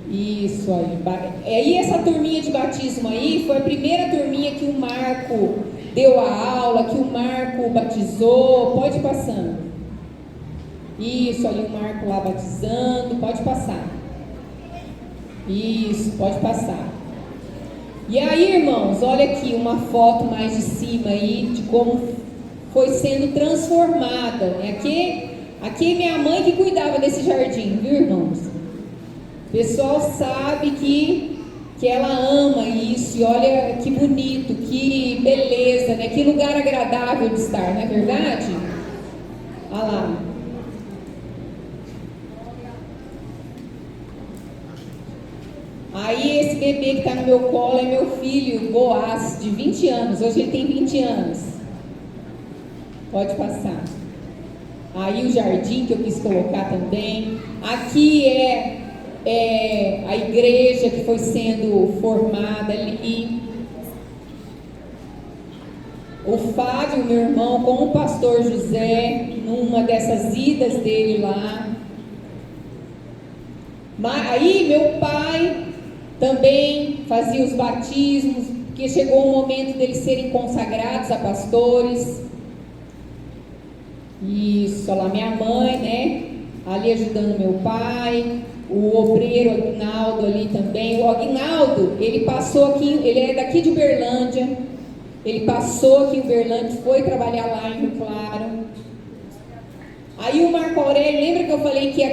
Isso aí. E essa turminha de batismo aí foi a primeira turminha que o Marco deu a aula, que o Marco batizou. Pode ir passando. Isso, ali o Marco lá batizando. Pode passar. Isso, pode passar. E aí, irmãos, olha aqui uma foto mais de cima aí de como foi sendo transformada, né? Aqui é minha mãe que cuidava desse jardim, viu, irmãos? O pessoal sabe que ela ama isso, e olha que bonito, que beleza, né? Que lugar agradável de estar, não é verdade? Olha lá. Aí esse bebê que está no meu colo é meu filho, Boaz, de 20 anos. Hoje ele tem 20 anos. Pode passar. Aí o jardim que eu quis colocar também. Aqui é a igreja que foi sendo formada ali. O Fábio, meu irmão, com o pastor José, numa dessas idas dele lá. Aí meu pai também fazia os batismos, porque chegou o momento deles serem consagrados a pastores. Isso, olha lá, minha mãe, né? Ali ajudando meu pai, o obreiro Aguinaldo ali também. O Aguinaldo, ele passou aqui, ele é daqui de Uberlândia, ele passou aqui em Uberlândia, foi trabalhar lá em Rio Claro. Aí o Marco Aurélio, lembra que eu falei que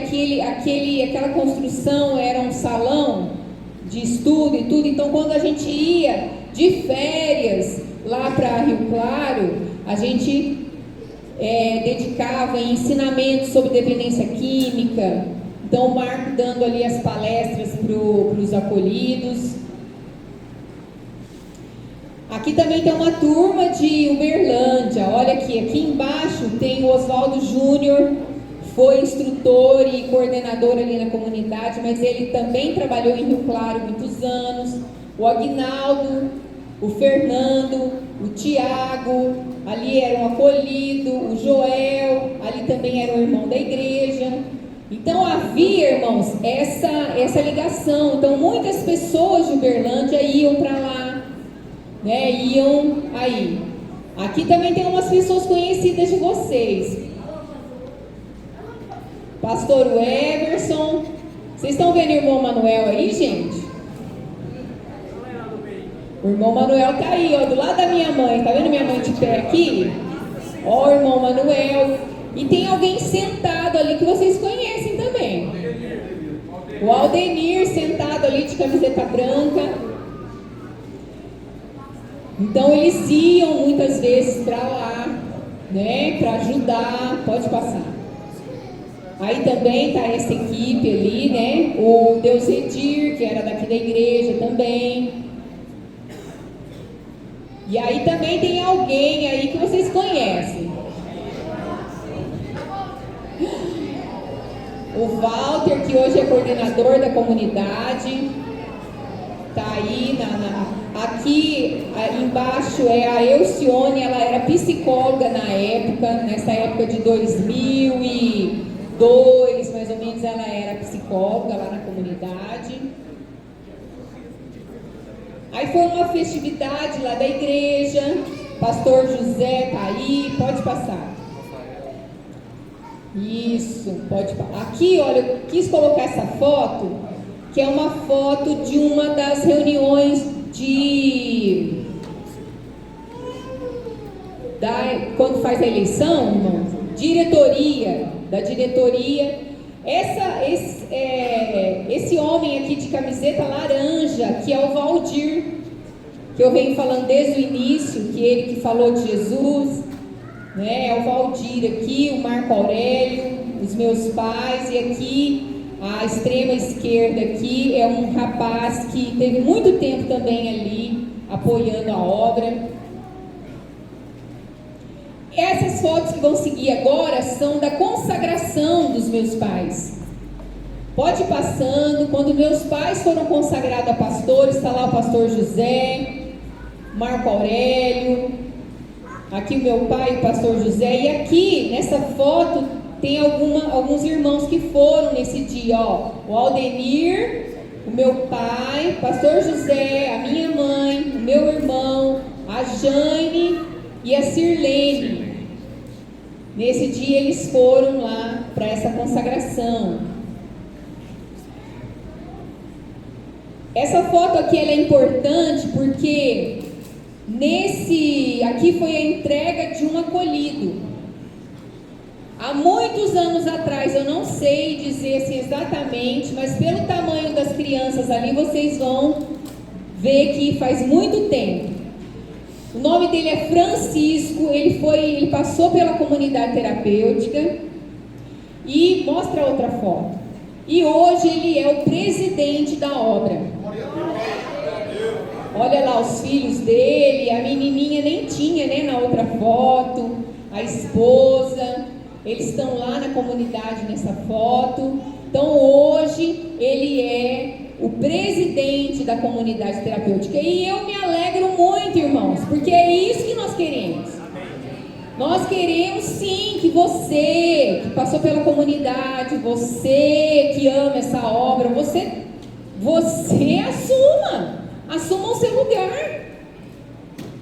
aquela construção era um salão de estudo e tudo? Então quando a gente ia de férias lá para Rio Claro, a gente dedicava em ensinamentos sobre dependência química. Então o Marco dando ali as palestras para os acolhidos. Aqui também tem uma turma de Uberlândia. Olha aqui embaixo tem o Oswaldo Júnior, foi instrutor e coordenador ali na comunidade, mas ele também trabalhou em Rio Claro muitos anos. O Aguinaldo, o Fernando, o Tiago, ali era um acolhido, o Joel, ali também era um irmão da igreja. Então havia, irmãos, essa ligação. Então muitas pessoas de Uberlândia iam para lá, né? Iam aí. Aqui também tem umas pessoas conhecidas de vocês. Pastor Everson. Vocês estão vendo o irmão Manuel aí, gente? O irmão Manuel tá aí, ó, do lado da minha mãe. Tá vendo minha mãe de pé aqui? Ó, o irmão Manuel. E tem alguém sentado ali que vocês conhecem também. O Aldenir sentado ali de camiseta branca. Então eles iam muitas vezes para lá, né, para ajudar. Pode passar. Aí também tá essa equipe ali, né? O Deus Edir, que era daqui da igreja também. E aí também tem alguém aí que vocês conhecem. O Walter, que hoje é coordenador da comunidade, tá aí aqui embaixo é a Elcione, ela era psicóloga nessa época de 2002, mais ou menos, ela era psicóloga lá na comunidade. Aí foi uma festividade lá da igreja, pastor José tá aí, pode passar. Isso, pode passar. Aqui, olha, eu quis colocar essa foto, que é uma foto de uma das reuniões quando faz a eleição, irmão, da diretoria. Esse homem aqui de camiseta laranja, que é o Valdir, que eu venho falando desde o início, que ele que falou de Jesus, né? É o Valdir aqui, o Marco Aurélio, os meus pais, e aqui à extrema esquerda aqui é um rapaz que teve muito tempo também ali apoiando a obra. Essas fotos que vão seguir agora são da consagração dos meus pais. Pode ir passando. Quando meus pais foram consagrados a pastores, está lá o pastor José, Marco Aurélio, aqui o meu pai, o pastor José, e aqui nessa foto tem alguns irmãos que foram nesse dia, ó, o Aldenir, o meu pai, o pastor José, a minha mãe, o meu irmão, a Jane e a Sirlene. Nesse dia eles foram lá para essa consagração. Essa foto aqui ela é importante porque aqui foi a entrega de um acolhido. Há muitos anos atrás, eu não sei dizer assim exatamente, mas pelo tamanho das crianças ali, vocês vão ver que faz muito tempo. O nome dele é Francisco, ele passou pela comunidade terapêutica e mostra outra foto. E hoje ele é o presidente da obra. Olha lá os filhos dele, a menininha nem tinha, né, na outra foto, a esposa, eles estão lá na comunidade nessa foto. Então hoje ele é o presidente da comunidade terapêutica. E eu me alegro muito, irmãos, porque é isso que nós queremos. Nós queremos sim que você, que passou pela comunidade, você que ama essa obra, você assuma o seu lugar.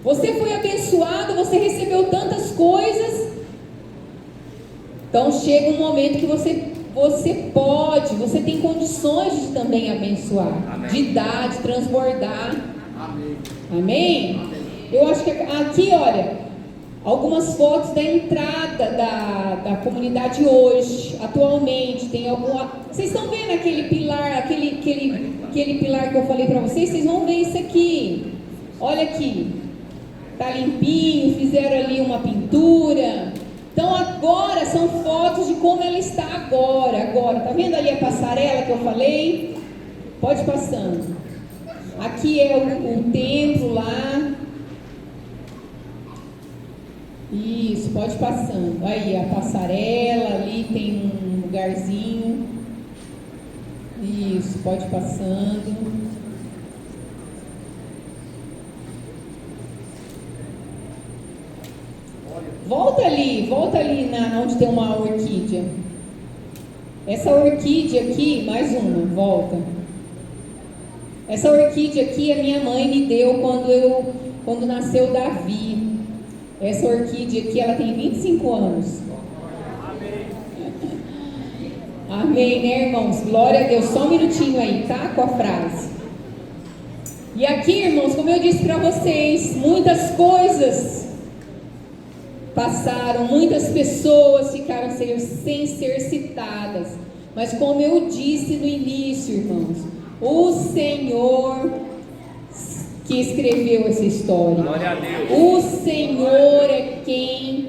Você foi abençoado, você recebeu tantas coisas. Então chega um momento que você tem condições de também abençoar. Amém. De dar, de transbordar. Amém? Amém? Eu acho que aqui, olha, algumas fotos da entrada da comunidade hoje, atualmente, tem alguma... Vocês estão vendo aquele pilar, aquele pilar que eu falei para vocês? Vocês vão ver isso aqui. Olha aqui. Tá limpinho, fizeram ali uma pintura. Então agora são fotos de como ela está agora. Tá vendo ali a passarela que eu falei? Pode ir passando. Aqui é o templo lá. Isso, pode ir passando. Aí a passarela, ali tem um lugarzinho. Isso, pode ir passando. Volta ali onde tem uma orquídea. Essa orquídea aqui, mais uma, volta. Essa orquídea aqui a minha mãe me deu quando nasceu Davi. Essa orquídea aqui, ela tem 25 anos. Amém, né, irmãos? Glória a Deus. Só um minutinho aí, tá? Com a frase. E aqui, irmãos, como eu disse para vocês, muitas coisas passaram, muitas pessoas ficaram sem ser citadas. Mas como eu disse no início, irmãos, o Senhor que escreveu essa história. Glória a Deus. O Senhor é quem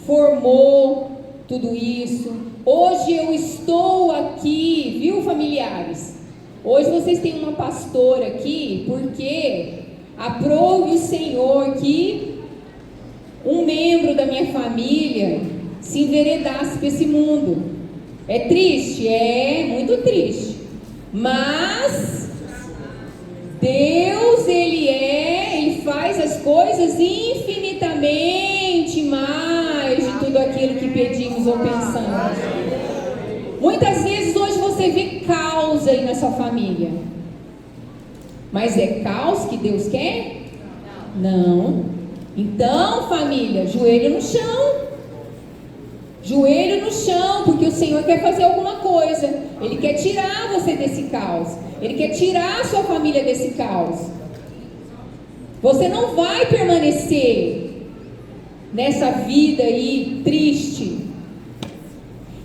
formou tudo isso. Hoje eu estou aqui, viu, familiares? Hoje vocês têm uma pastora aqui, porque aprove o Senhor que um membro da minha família se enveredasse para esse mundo. É triste? É muito triste. Mas Deus, Ele faz as coisas infinitamente mais de tudo aquilo que pedimos ou pensamos. Muitas vezes hoje você vê caos aí na sua família. Mas é caos que Deus quer? Não. Então, família, joelho no chão. Joelho no chão, porque o Senhor quer fazer alguma coisa. Ele quer tirar você desse caos. Ele quer tirar a sua família desse caos. Você não vai permanecer nessa vida aí triste.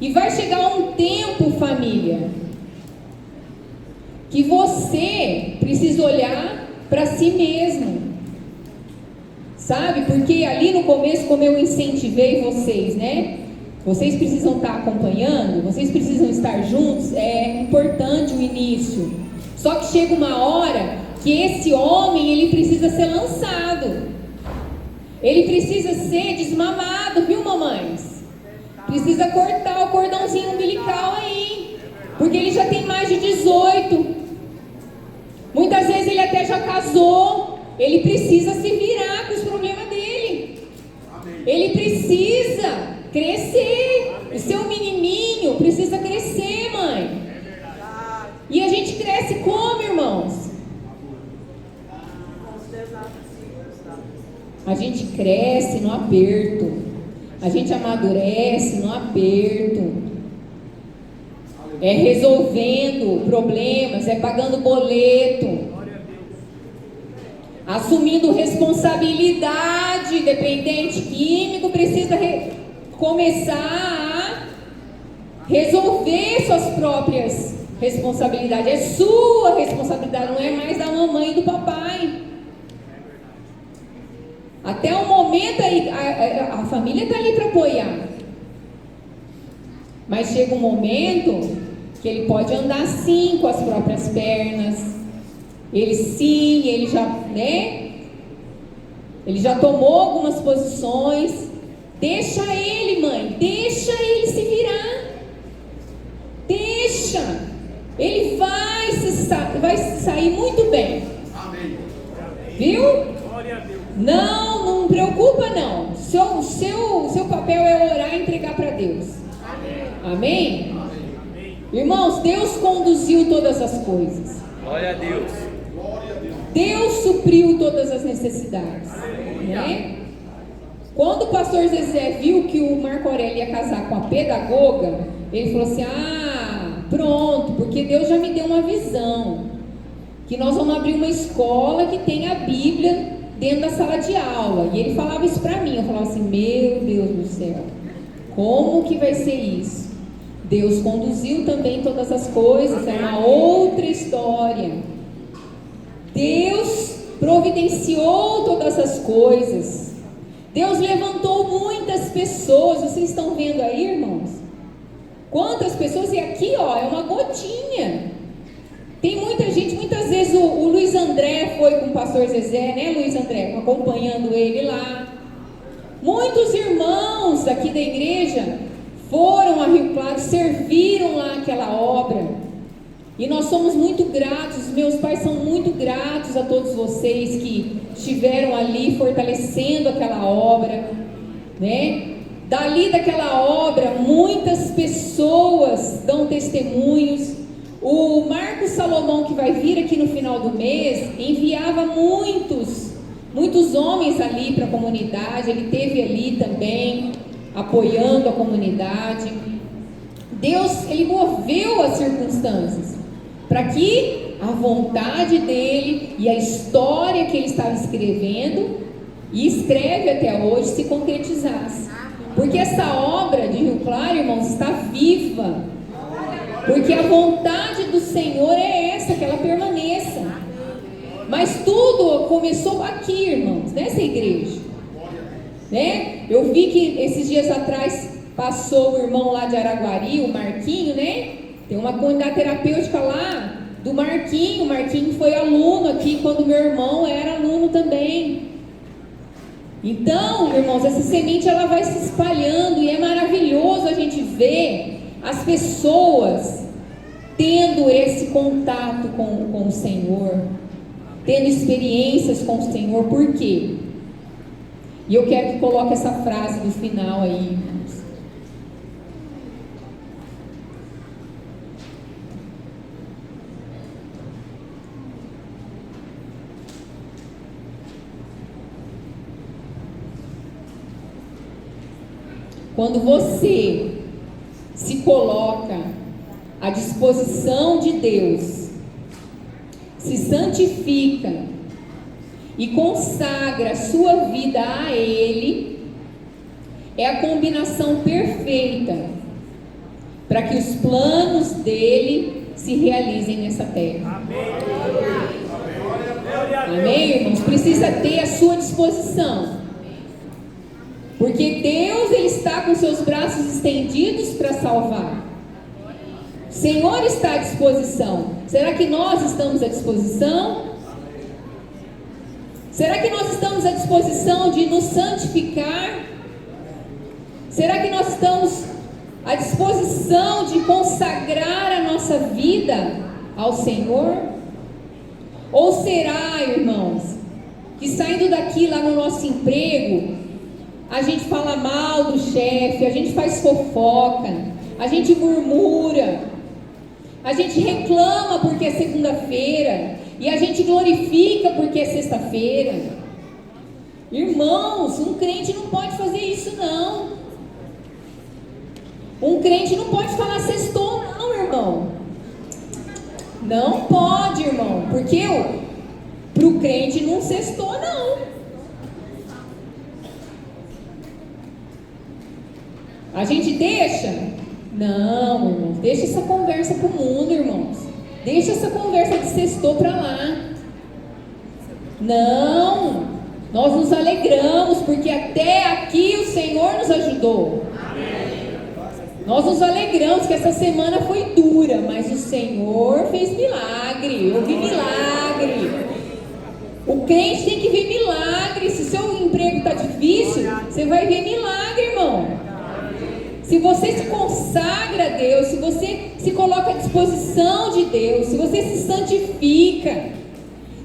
E vai chegar um tempo, família, que você precisa olhar para si mesmo. Sabe? Porque ali no começo, como eu incentivei vocês, né? Vocês precisam estar acompanhando, vocês precisam estar juntos, é importante o início. Só que chega uma hora que esse homem, ele precisa ser lançado. Ele precisa ser desmamado, viu, mamães? Precisa cortar o cordãozinho umbilical aí, porque ele já tem mais de 18. Muitas vezes ele até já casou. Ele precisa se virar com os problemas dele. Ele precisa crescer. O seu menininho precisa crescer, mãe. E a gente cresce como, irmãos? A gente cresce no aperto. A gente amadurece no aperto. É resolvendo problemas, é pagando boleto, assumindo responsabilidade. Dependente químico precisa começar a resolver suas próprias responsabilidades. É sua responsabilidade, não é mais da mamãe e do papai. Até o momento aí, a família está ali para apoiar. Mas chega um momento que ele pode andar sim com as próprias pernas. Ele já, né? Ele já tomou algumas posições. Deixa ele, mãe, deixa ele se virar. Deixa. Ele vai sair muito bem. Amém. Viu? Não preocupa não. Seu papel é orar e entregar para Deus. Amém? Amém? Irmãos, Deus conduziu todas as coisas. Glória a Deus. Deus supriu todas as necessidades. Né? Quando o pastor Zezé viu que o Marco Aurélio ia casar com a pedagoga, ele falou assim: pronto, porque Deus já me deu uma visão, que nós vamos abrir uma escola que tem a Bíblia dentro da sala de aula. E ele falava isso para mim. Eu falava assim: meu Deus do céu, como que vai ser isso? Deus conduziu também todas as coisas, é uma outra história. Deus providenciou todas as coisas. Deus levantou muitas pessoas. Vocês estão vendo aí, irmãos? Quantas pessoas? E aqui, ó, é uma gotinha. Tem muita gente. Muitas vezes o Luiz André foi com o pastor Zezé, né, Luiz André? Acompanhando ele lá. Muitos irmãos aqui da igreja foram a Rio Claro, serviram lá aquela obra. E nós somos muito gratos, os meus pais são muito gratos a todos vocês que estiveram ali fortalecendo aquela obra, né? Dali daquela obra, muitas pessoas dão testemunhos. O Marcos Salomão, que vai vir aqui no final do mês, enviava muitos homens ali para a comunidade. Ele esteve ali também, apoiando a comunidade. Deus, ele moveu as circunstâncias para que a vontade dele e a história que ele estava escrevendo e escreve até hoje se concretizasse. Porque essa obra de Rio Claro, irmãos, está viva. Porque a vontade do Senhor é essa, que ela permaneça. Mas tudo começou aqui, irmãos, nessa igreja, né? Eu vi que esses dias atrás passou o irmão lá de Araguari, o Marquinho, né? Tem uma comunidade terapêutica lá do Marquinho. O Marquinho foi aluno aqui quando meu irmão era aluno também. Então, irmãos, essa semente ela vai se espalhando e é maravilhoso a gente ver as pessoas tendo esse contato com o Senhor, tendo experiências com o Senhor. Por quê? E eu quero que coloque essa frase do final aí, irmãos. Quando você se coloca à disposição de Deus, se santifica e consagra a sua vida a Ele, é a combinação perfeita para que os planos dele se realizem nessa terra. Amém, irmãos? Precisa ter a sua disposição. Porque Deus, Ele está com seus braços estendidos para salvar. O Senhor está à disposição. Será que nós estamos à disposição? Será que nós estamos à disposição de nos santificar? Será que nós estamos à disposição de consagrar a nossa vida ao Senhor? Ou será, irmãos, que saindo daqui lá no nosso emprego, a gente fala mal do chefe, a gente faz fofoca, a gente murmura, a gente reclama porque é segunda-feira e a gente glorifica porque é sexta-feira? Irmãos, um crente não pode fazer isso não. Um crente não pode falar sextou não, irmão. Não pode, irmão, porque pro crente não sextou não. A gente deixa? Não, irmãos, deixa essa conversa pro mundo, irmãos. Deixa essa conversa de sextou para lá. Não, nós nos alegramos, porque até aqui o Senhor nos ajudou. Nós nos alegramos que essa semana foi dura, mas o Senhor fez milagre. Eu vi milagre. O crente tem que ver milagre. Se seu emprego está difícil, você vai ver milagre, irmão. Se você se consagra a Deus, se você se coloca à disposição de Deus, se você se santifica,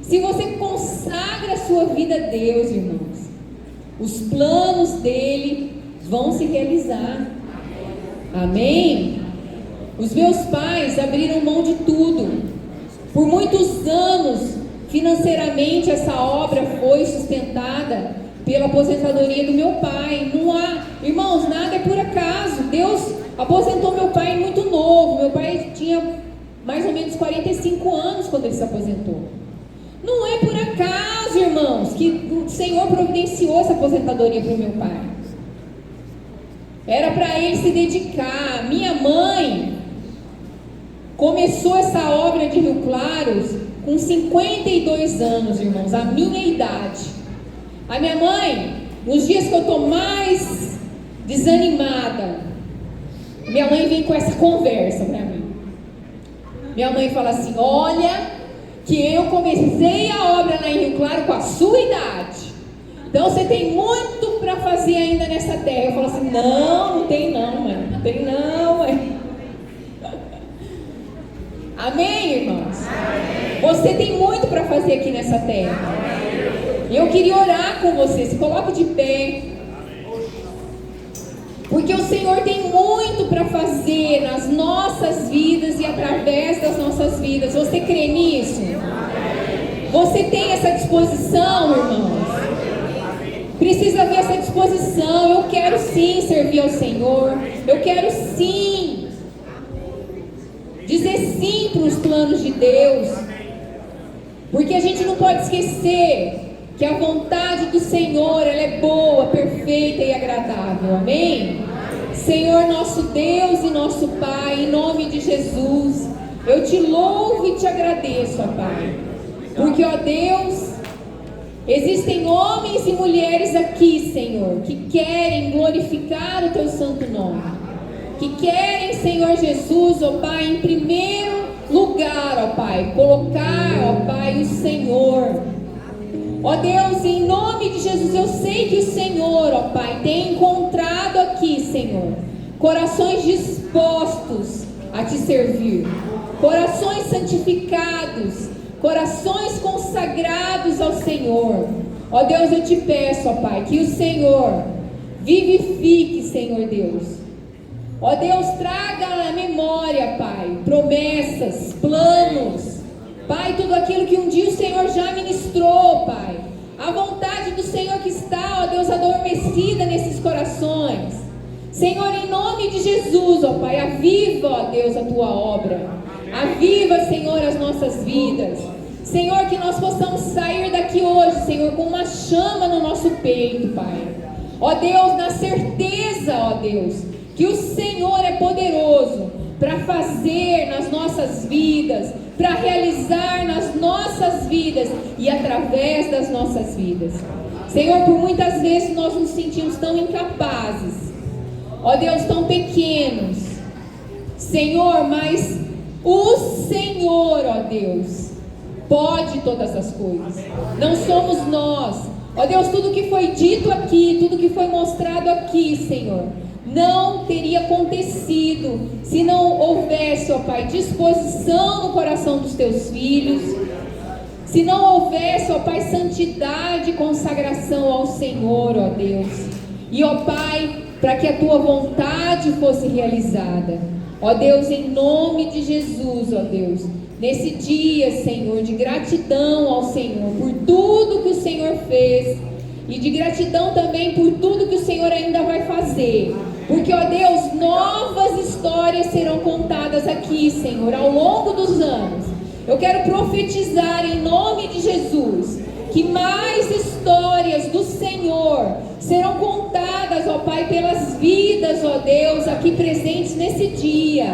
se você consagra a sua vida a Deus, irmãos, os planos dele vão se realizar. Amém? Os meus pais abriram mão de tudo. Por muitos anos, financeiramente, essa obra foi sustentada pela aposentadoria do meu pai. Não há, irmãos, nada é por acaso. Deus aposentou meu pai muito novo. Meu pai tinha mais ou menos 45 anos quando ele se aposentou. Não é por acaso, irmãos, que o Senhor providenciou essa aposentadoria para o meu pai. Era para ele se dedicar. Minha mãe começou essa obra de Rio Claros com 52 anos, irmãos, a minha idade. A minha mãe, nos dias que eu estou mais desanimada, minha mãe vem com essa conversa para mim. Minha mãe fala assim: olha, que eu comecei a obra lá em Rio Claro com a sua idade. Então você tem muito para fazer ainda nessa terra. Eu falo assim: não tem não, mãe. Não tem não, mãe. Amém, irmãos? Amém. Você tem muito para fazer aqui nessa terra. Eu queria orar com você. Se coloque de pé. Porque o Senhor tem muito para fazer nas nossas vidas e através das nossas vidas. Você crê nisso? Você tem essa disposição, irmãos? Precisa ver essa disposição. Eu quero sim servir ao Senhor. Eu quero sim dizer sim para os planos de Deus. Porque a gente não pode esquecer que a vontade do Senhor, ela é boa, perfeita e agradável. Amém? Senhor, nosso Deus e nosso Pai, em nome de Jesus, eu te louvo e te agradeço, ó Pai. Porque, ó Deus, existem homens e mulheres aqui, Senhor, que querem glorificar o teu santo nome. Que querem, Senhor Jesus, ó Pai, em primeiro lugar, ó Pai, colocar, ó Pai, o Senhor. Ó Deus, em nome de Jesus, eu sei que o Senhor, ó Pai, tem encontrado aqui, Senhor, corações dispostos a te servir, corações santificados, corações consagrados ao Senhor. Ó Deus, eu te peço, ó Pai, que o Senhor vivifique, Senhor Deus. Ó Deus, traga à memória, Pai, promessas, planos, Pai, tudo aquilo que um dia o Senhor já ministrou, Pai. A vontade do Senhor que está, ó Deus, adormecida nesses corações. Senhor, em nome de Jesus, ó Pai, aviva, ó Deus, a tua obra. Aviva, Senhor, as nossas vidas. Senhor, que nós possamos sair daqui hoje, Senhor, com uma chama no nosso peito, Pai. Ó Deus, na certeza, ó Deus, que o Senhor é poderoso para fazer nas nossas vidas, para realizar nas nossas vidas e através das nossas vidas. Senhor, por muitas vezes nós nos sentimos tão incapazes, ó Deus, tão pequenos, Senhor, mas o Senhor, ó Deus, pode todas as coisas, não somos nós. Ó Deus, tudo que foi dito aqui, tudo que foi mostrado aqui, Senhor, não teria acontecido se não houvesse, ó Pai, disposição no coração dos teus filhos, se não houvesse, ó Pai, santidade e consagração ao Senhor, ó Deus. E, ó Pai, para que a tua vontade fosse realizada. Ó Deus, em nome de Jesus, ó Deus, nesse dia, Senhor, de gratidão ao Senhor por tudo que o Senhor fez e de gratidão também por tudo que o Senhor ainda vai fazer. Porque, ó Deus, novas histórias serão contadas aqui, Senhor, ao longo dos anos. Eu quero profetizar em nome de Jesus que mais histórias do Senhor serão contadas, ó Pai, pelas vidas, ó Deus, aqui presentes nesse dia.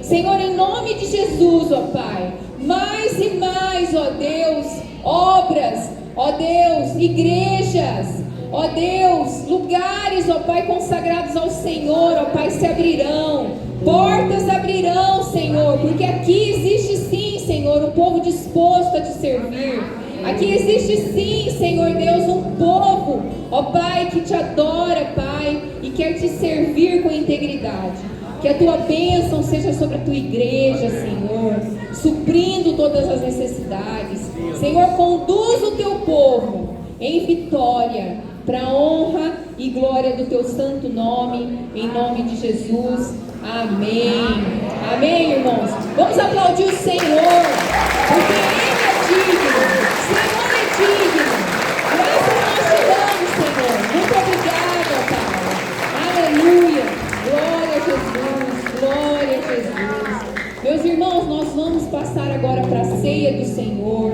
Senhor, em nome de Jesus, ó Pai, mais e mais, ó Deus, obras, ó Deus, igrejas, ó Deus, lugares, ó Pai, consagrados ao Senhor, ó Pai, se abrirão, portas abrirão, Senhor, porque aqui existe sim, Senhor, um povo disposto a te servir. Aqui existe sim, Senhor Deus, um povo, ó Pai, que te adora, Pai, e quer te servir com integridade. Que a tua bênção seja sobre a tua igreja, Senhor, suprindo todas as necessidades. Senhor, conduz o teu povo em vitória, para a honra e glória do teu santo nome, em nome de Jesus. Amém. Amém, irmãos. Vamos aplaudir o Senhor, porque Ele é digno. O Senhor é digno. Graças nós te damos, Senhor. Muito obrigada, Pai. Aleluia. Glória a Jesus. Glória a Jesus. Meus irmãos, nós vamos passar agora para a ceia do Senhor.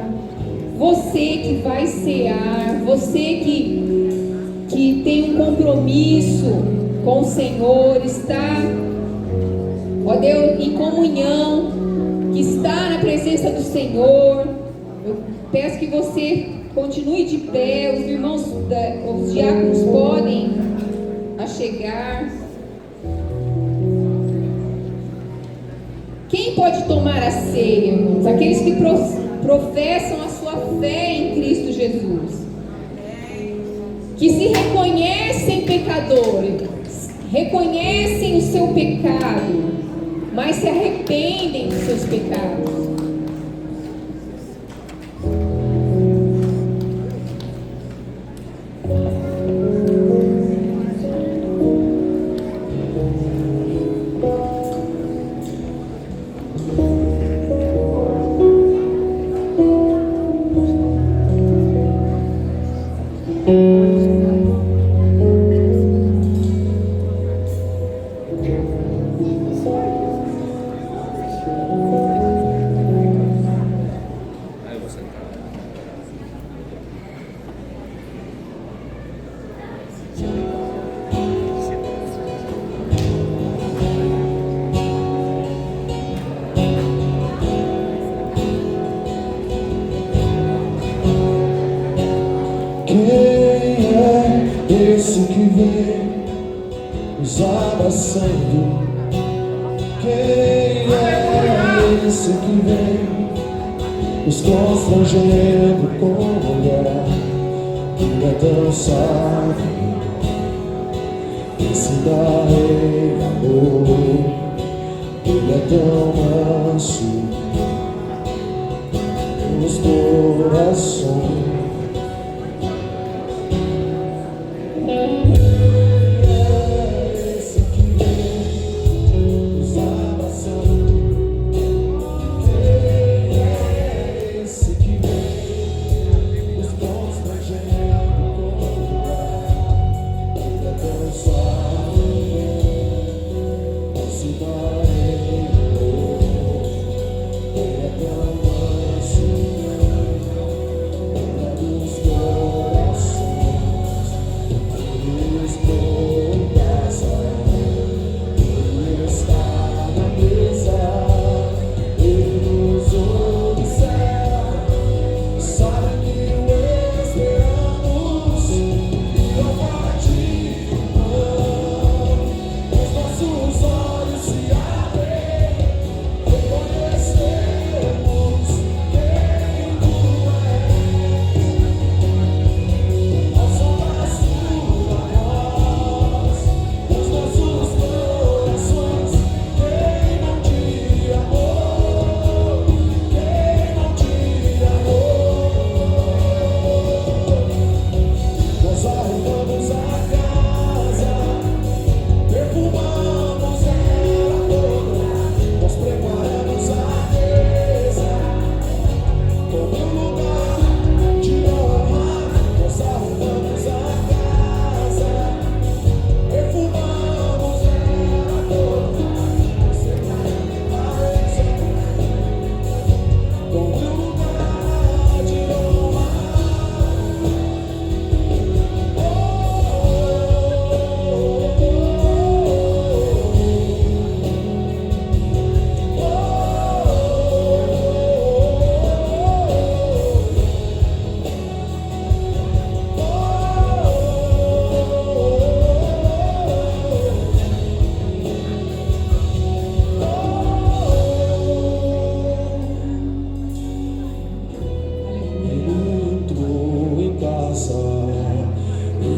Você que vai cear, você que tem um compromisso com o Senhor, está, ó Deus, em comunhão, que está na presença do Senhor, eu peço que você continue de pé. Os irmãos, os diáconos podem achegar. Quem pode tomar a ceia, irmãos? Aqueles que professam a sua fé em Cristo Jesus, que se reconhecem pecadores, reconhecem o seu pecado, mas se arrependem dos seus pecados. Esse que vem nos abraçando, quem é esse que vem nos constrangendo com o olhar? que é tão sábio, ensina em amor, ele é tão manso nos corações.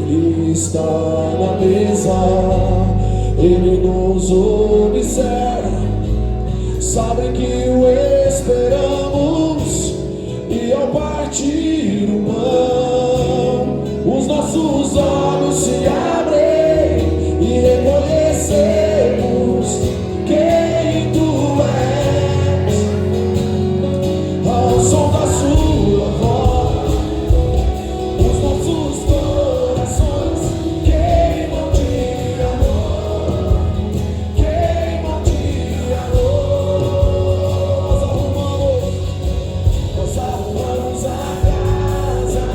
Ele está na mesa, ele nos observa, sabe que o esperamos, e ao partir o pão, os nossos olhos se abrem e reconhecemos quem tu és, ao som da sua voz. Os nossos corações queimam de amor, queimam de amor. Nós arrumamos a casa,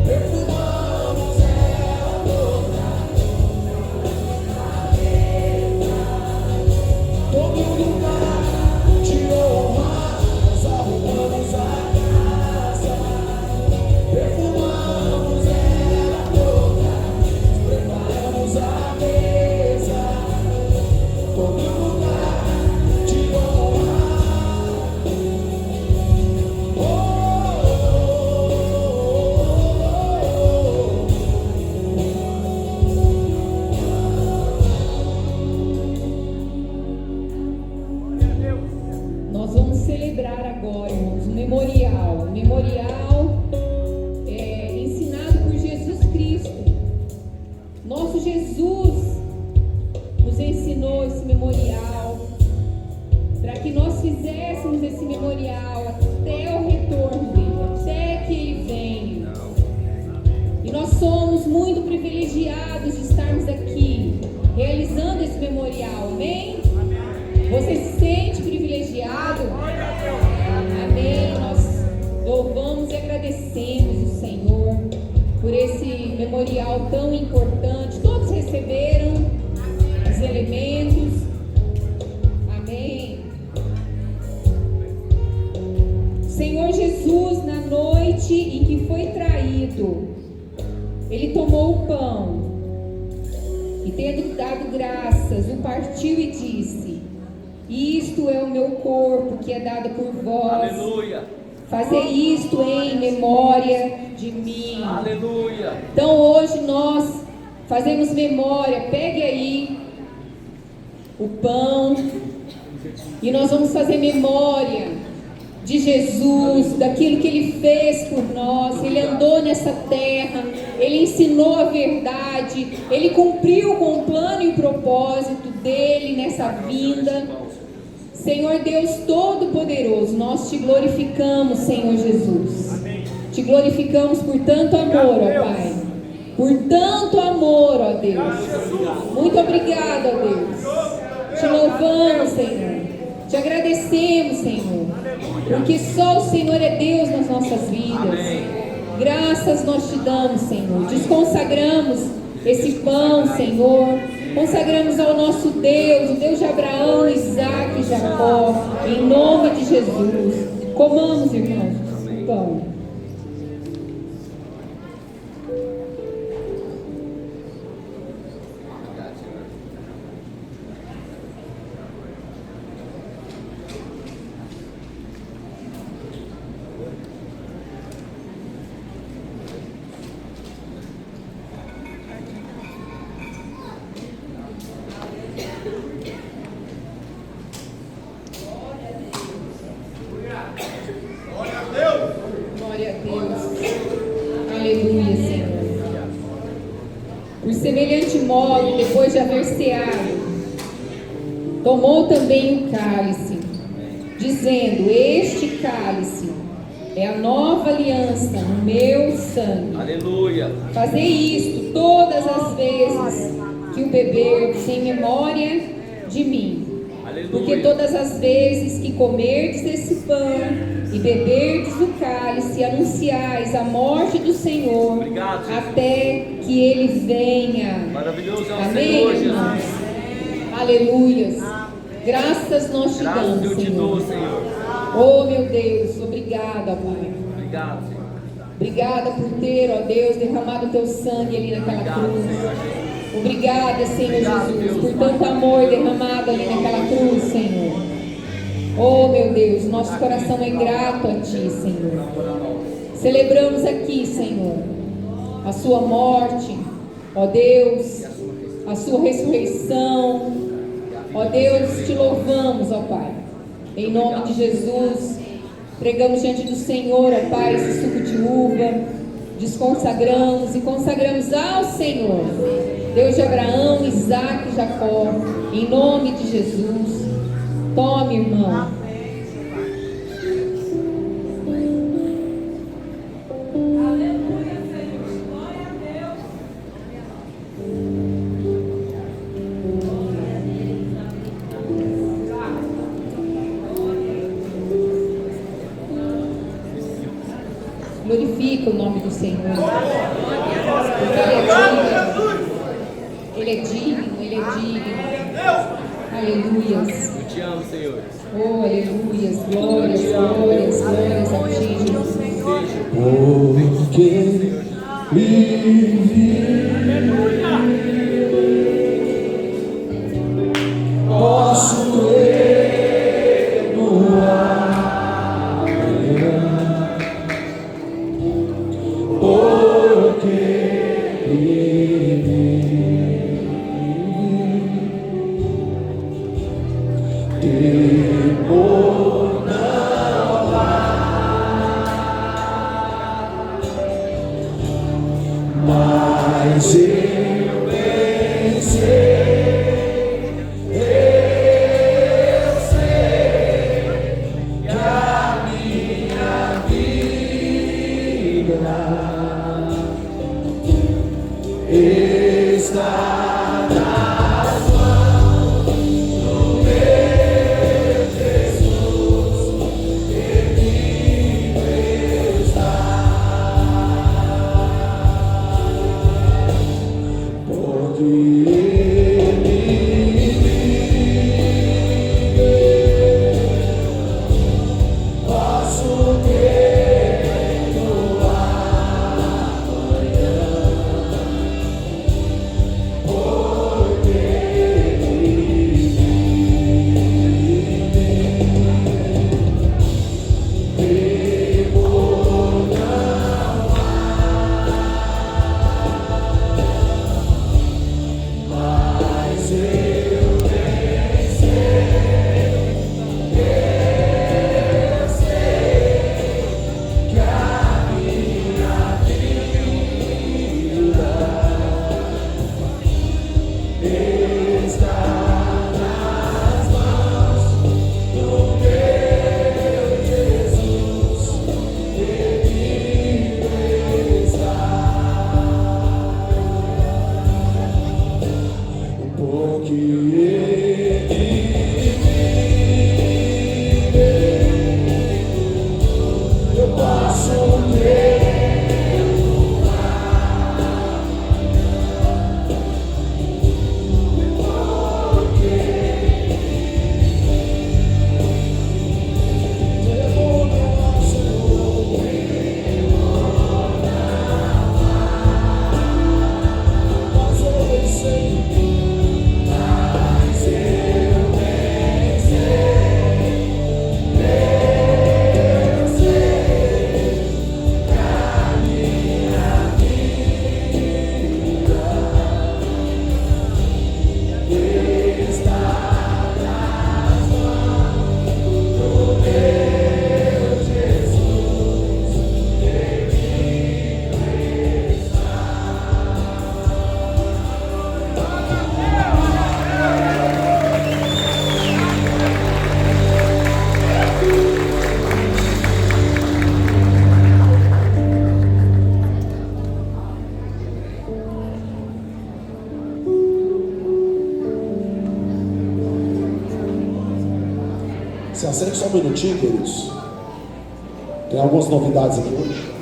perfumamos ela toda, todo lugar de honra. Nós arrumamos a casa, perfumamos ela toda, preparamos a mesa, todo lugar de honra. Nós vamos celebrar agora, irmãos, um memorial. Um memorial ensinado por Jesus Cristo. Nosso Jesus nos ensinou esse memorial para que nós fizéssemos esse memorial até o retorno dele, até que ele venha. E nós somos muito privilegiados de estarmos aqui realizando esse memorial. Amém? Você se sente privilegiado? Amém. Nós louvamos e agradecemos o Senhor por esse memorial tão importante. Todos receberam os elementos. Amém. Senhor Jesus, na noite em que foi traído, ele tomou o pão e, tendo dado graças, o partiu e disse: isto é o meu corpo que é dado por vós. Aleluia. Fazei isto em memória de mim. Aleluia. Então hoje nós fazemos memória. Pegue aí o pão e nós vamos fazer memória de Jesus, daquilo que Ele fez por nós. Ele andou nessa terra, Ele ensinou a verdade, Ele cumpriu com o plano e o propósito dEle nessa vinda. Senhor Deus Todo-Poderoso, nós te glorificamos, Senhor Jesus. Te glorificamos por tanto amor, ó Pai. Por tanto amor, ó Deus. Muito obrigado, ó Deus. Te louvamos, Senhor. Te agradecemos, Senhor. Porque só o Senhor é Deus nas nossas vidas. Graças nós te damos, Senhor. Desconsagramos esse pão, Senhor. Consagramos ao nosso Deus, o Deus de Abraão, Isaac e Jacó, em nome de Jesus. Comamos, irmãos, o pão. Glória a Deus. Aleluia, Senhor. Por semelhante modo, depois de haver ceado, tomou também o cálice, dizendo: este cálice é a nova aliança no meu sangue. Aleluia. Fazei isto todas as vezes que o beberdes em memória de mim. Aleluia. Porque todas as vezes que comerdes esse pão e beberdes o cálice, anunciais a morte do Senhor. Obrigado, Jesus. Até que Ele venha. Maravilhoso é o Amém, Senhor, irmãos? Jesus. Aleluias. Graças nós te Graças damos, eu te Senhor. dou, Senhor. Oh, meu Deus, obrigada, Pai. Obrigado, Senhor. Obrigada por ter, ó Deus, derramado o teu sangue ali naquela Obrigado, cruz. Senhor Jesus. Obrigada, Senhor Obrigado, Jesus, Deus, por tanto amor derramado ali naquela cruz, Senhor. Oh, meu Deus, nosso coração é grato a Ti, Senhor. Celebramos aqui, Senhor, a Sua morte, ó Deus, a Sua ressurreição. Ó Deus, Te louvamos, ó Pai. Em nome de Jesus, pregamos diante do Senhor, ó Pai, esse suco de uva. Desconsagramos e consagramos ao Senhor, Deus de Abraão, Isaac e Jacó, em nome de Jesus. Tome, irmão. Glorifica o nome do Senhor. Porque Ele é digno, Ele é digno. Aleluias. Eu te amo, Senhor. Oh, aleluias. Glórias, glórias, glórias a Ti, Jesus. Porque vive, posso crer no amanhã, porque vive, temor não há, mas eu pensei. Está nas mãos do meu Jesus. Se acende só um minutinho, queridos. Tem algumas novidades aqui hoje.